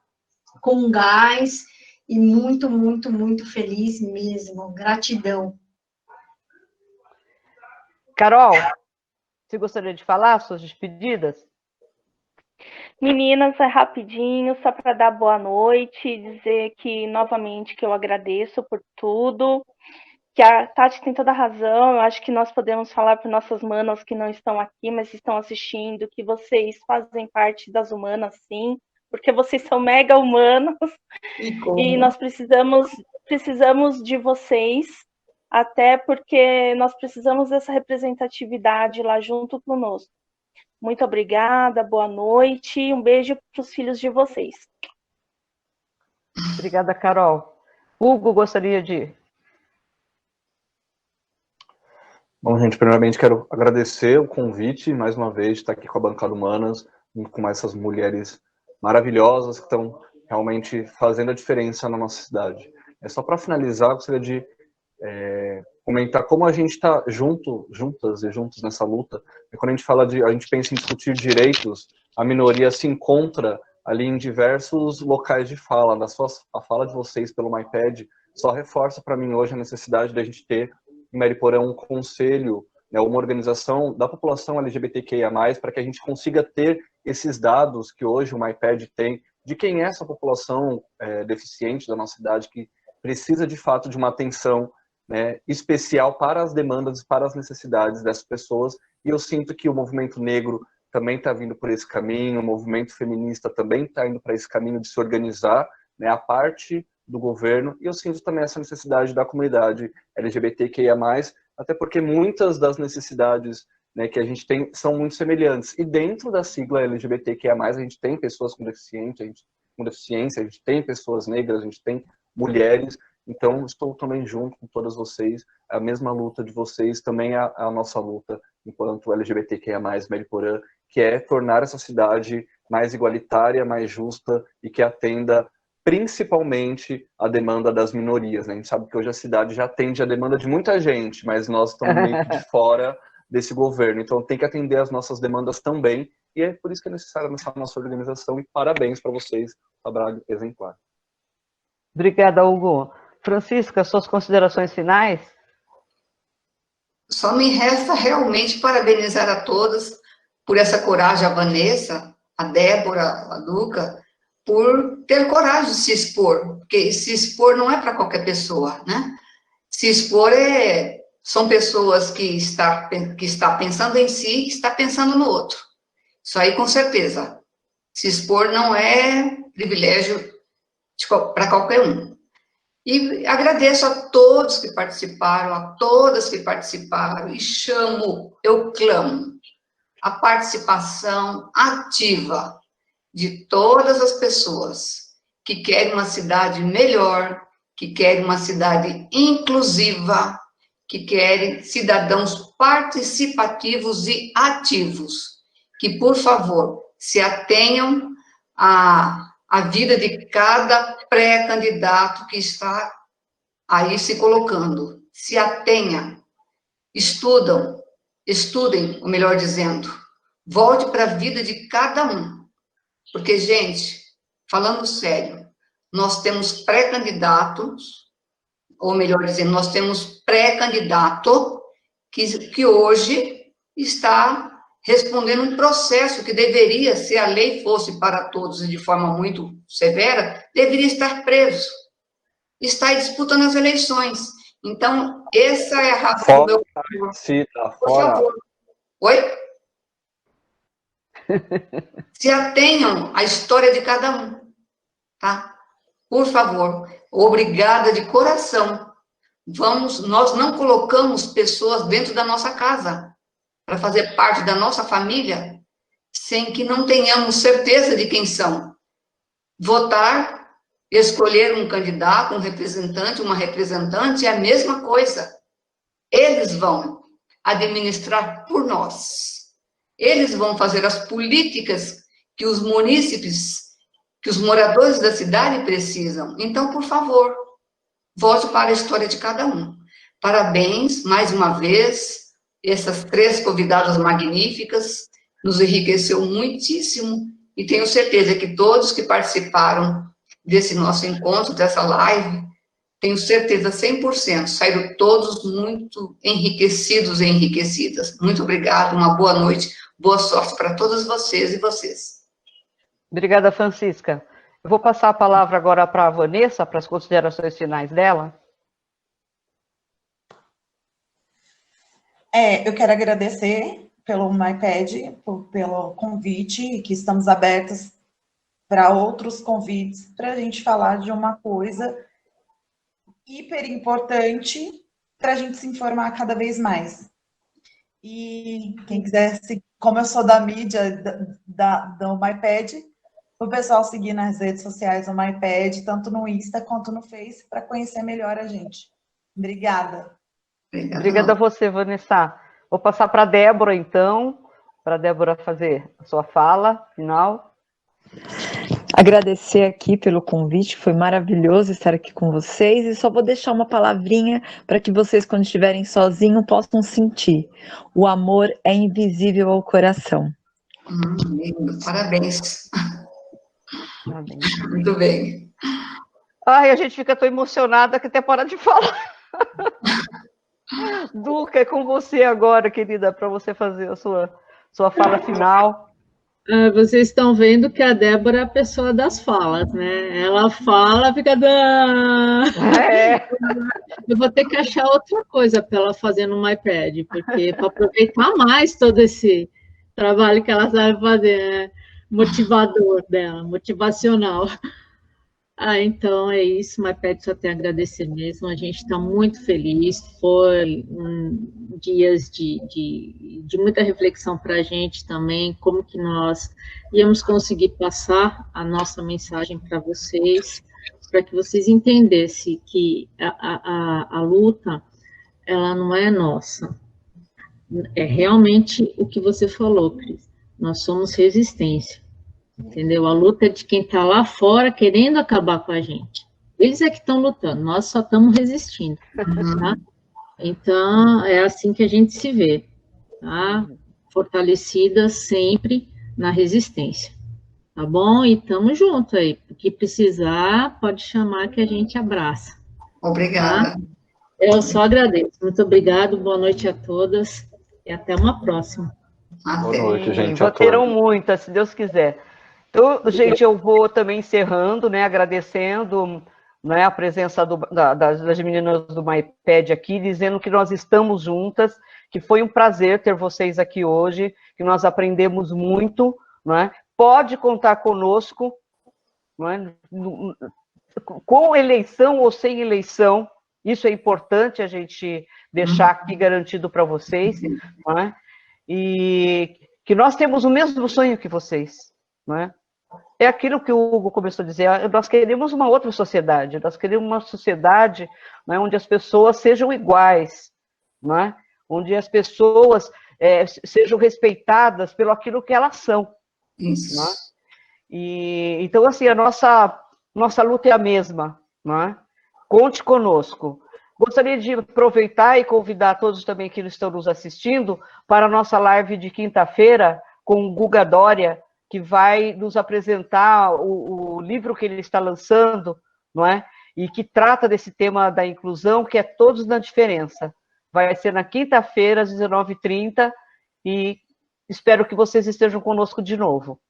com gás, e muito, muito, muito feliz mesmo. Gratidão. Carol, você gostaria de falar suas despedidas? Meninas, é rapidinho, só para dar boa noite, dizer que, novamente, que eu agradeço por tudo, que a Tati tem toda a razão, eu acho que nós podemos falar para nossas manas que não estão aqui, mas estão assistindo, que vocês fazem parte das humanas, sim, porque vocês são mega humanos, e nós precisamos de vocês, até porque nós precisamos dessa representatividade lá junto conosco. Muito obrigada, boa noite, um beijo para os filhos de vocês. Obrigada, Carol. Hugo, gostaria de... Bom, gente, primeiramente quero agradecer o convite, mais uma vez, de estar aqui com a Bancada Humanas, com essas mulheres maravilhosas que estão realmente fazendo a diferença na nossa cidade. Só para finalizar, gostaria de comentar como a gente está juntas e juntos nessa luta. E quando a gente fala a gente pensa em discutir direitos, a minoria se encontra ali em diversos locais de fala. A fala de vocês pelo MyPad só reforça para mim hoje a necessidade da gente ter em Mariporã um conselho, né, uma organização da população LGBTQIA+, para que a gente consiga ter esses dados que hoje o MyPad tem, de quem é essa população deficiente da nossa cidade, que precisa de fato de uma atenção, né, especial para as demandas e para as necessidades dessas pessoas. E eu sinto que o movimento negro também está vindo por esse caminho, o movimento feminista também está indo para esse caminho de se organizar, né, a parte do governo, e eu sinto também essa necessidade da comunidade LGBTQIA+, até porque muitas das necessidades, né, que a gente tem são muito semelhantes. E dentro da sigla LGBTQIA+, a gente tem pessoas com deficiência, a gente tem pessoas negras, a gente tem mulheres. Então, estou também junto com todas vocês, a mesma luta de vocês, também a nossa luta enquanto LGBTQIA+, Mariporã, que é tornar essa cidade mais igualitária, mais justa e que atenda principalmente a demanda das minorias, né? A gente sabe que hoje a cidade já atende a demanda de muita gente, mas nós estamos meio que de fora desse governo, então tem que atender as nossas demandas também, e é por isso que é necessário essa nossa organização, e parabéns para vocês, trabalho exemplar. Obrigada, Hugo. Francisca, suas considerações finais? Só me resta realmente parabenizar a todas por essa coragem, a Vanessa, a Débora, a Duca, por ter coragem de se expor, porque se expor não é para qualquer pessoa, né? Se expor são pessoas que está pensando em si e está pensando no outro. Isso aí, com certeza. Se expor não é privilégio para qualquer um. E agradeço a todos que participaram, a todas que participaram, e eu clamo a participação ativa de todas as pessoas que querem uma cidade melhor, que querem uma cidade inclusiva, que querem cidadãos participativos e ativos, que, por favor, se atenham à vida de cada pré-candidato que está aí se colocando. Se atenha, estudem, ou melhor dizendo, volte para a vida de cada um. Porque, gente, falando sério, nós temos pré-candidatos, ou melhor dizendo, nós temos pré-candidato que hoje está respondendo um processo que deveria, se a lei fosse para todos e de forma muito severa, deveria estar preso. Está disputando as eleições. Então, essa é a razão do meu... Por favor. Oi? Se atenham à história de cada um, tá? Por favor, obrigada de coração. Nós não colocamos pessoas dentro da nossa casa para fazer parte da nossa família sem que não tenhamos certeza de quem são. Votar, escolher um candidato, um representante, uma representante é a mesma coisa. Eles vão administrar por nós. Eles vão fazer as políticas que os munícipes, que os moradores da cidade precisam. Então, por favor, volte para a história de cada um. Parabéns, mais uma vez, essas 3 convidadas magníficas, nos enriqueceu muitíssimo, e tenho certeza que todos que participaram desse nosso encontro, dessa live, tenho certeza 100%, saíram todos muito enriquecidos e enriquecidas. Muito obrigada, uma boa noite, boa sorte para todos vocês e vocês. Obrigada, Francisca. Eu vou passar a palavra agora para a Vanessa, para as considerações finais dela. Eu quero agradecer pelo MyPad, pelo convite, que estamos abertos para outros convites, para a gente falar de uma coisa hiper importante para a gente se informar cada vez mais. E quem quiser, como eu sou da mídia do MyPad, o pessoal seguir nas redes sociais do MyPad, tanto no Insta quanto no Face, para conhecer melhor a gente. Obrigada. Obrigada a você, Vanessa. Vou passar para a Débora, então, para a Débora fazer a sua fala final. Agradecer aqui pelo convite, foi maravilhoso estar aqui com vocês, e só vou deixar uma palavrinha para que vocês, quando estiverem sozinhos, possam sentir. O amor é invisível ao coração. Parabéns. Muito bem. Ai, a gente fica tão emocionada que até para de falar. Duca, é com você agora, querida, para você fazer a sua fala final. Vocês estão vendo que a Débora é a pessoa das falas, né? Ela fala, fica... Eu vou ter que achar outra coisa para ela fazer no MyPad, porque para aproveitar mais todo esse trabalho que ela sabe fazer, né? Motivador dela, motivacional. Então é isso, MyPad só tem a agradecer mesmo, a gente está muito feliz, foi dias de muita reflexão para a gente também, como que nós íamos conseguir passar a nossa mensagem para vocês, para que vocês entendessem que a luta, ela não é nossa, é realmente o que você falou, Cris, nós somos resistência. Entendeu? A luta é de quem está lá fora querendo acabar com a gente. Eles é que estão lutando, nós só estamos resistindo. Tá? Então, é assim que a gente se vê. Tá? Fortalecida sempre na resistência. Tá bom? E estamos juntos aí. O que precisar, pode chamar que a gente abraça. Obrigada. Tá? Eu só agradeço. Muito obrigado, boa noite a todas e até uma próxima. Boa noite, gente. Terão muitas, se Deus quiser. Então, gente, eu vou também encerrando, né, agradecendo, né, a presença das meninas do MyPad aqui, dizendo que nós estamos juntas, que foi um prazer ter vocês aqui hoje, que nós aprendemos muito, né? Pode contar conosco, né, com eleição ou sem eleição, isso é importante a gente deixar aqui garantido para vocês, né? E que nós temos o mesmo sonho que vocês, não é? É aquilo que o Hugo começou a dizer, nós queremos uma outra sociedade, nós queremos uma sociedade, não é, onde as pessoas sejam iguais, não é? Onde as pessoas sejam respeitadas pelo aquilo que elas são. Isso. Não é? E, então, assim, a nossa luta é a mesma, não é? Conte conosco. Gostaria de aproveitar e convidar todos também que estão nos assistindo para a nossa live de quinta-feira com o Guga Dória, que vai nos apresentar o livro que ele está lançando, não é? E que trata desse tema da inclusão, que é Todos na Diferença. Vai ser na quinta-feira, às 19h30, e Espero que vocês estejam conosco de novo.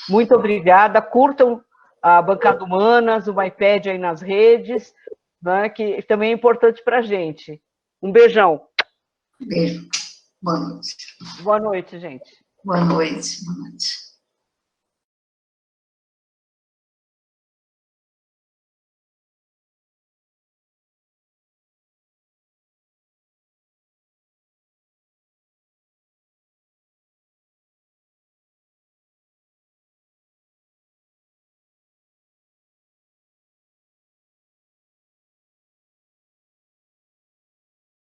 Muito obrigada. Curtam a Bancada Humanas, o MyPed aí nas redes, né, que também é importante para a gente. Um beijão. Beijo. Boa noite. Boa noite, gente. Boa noite. Boa noite.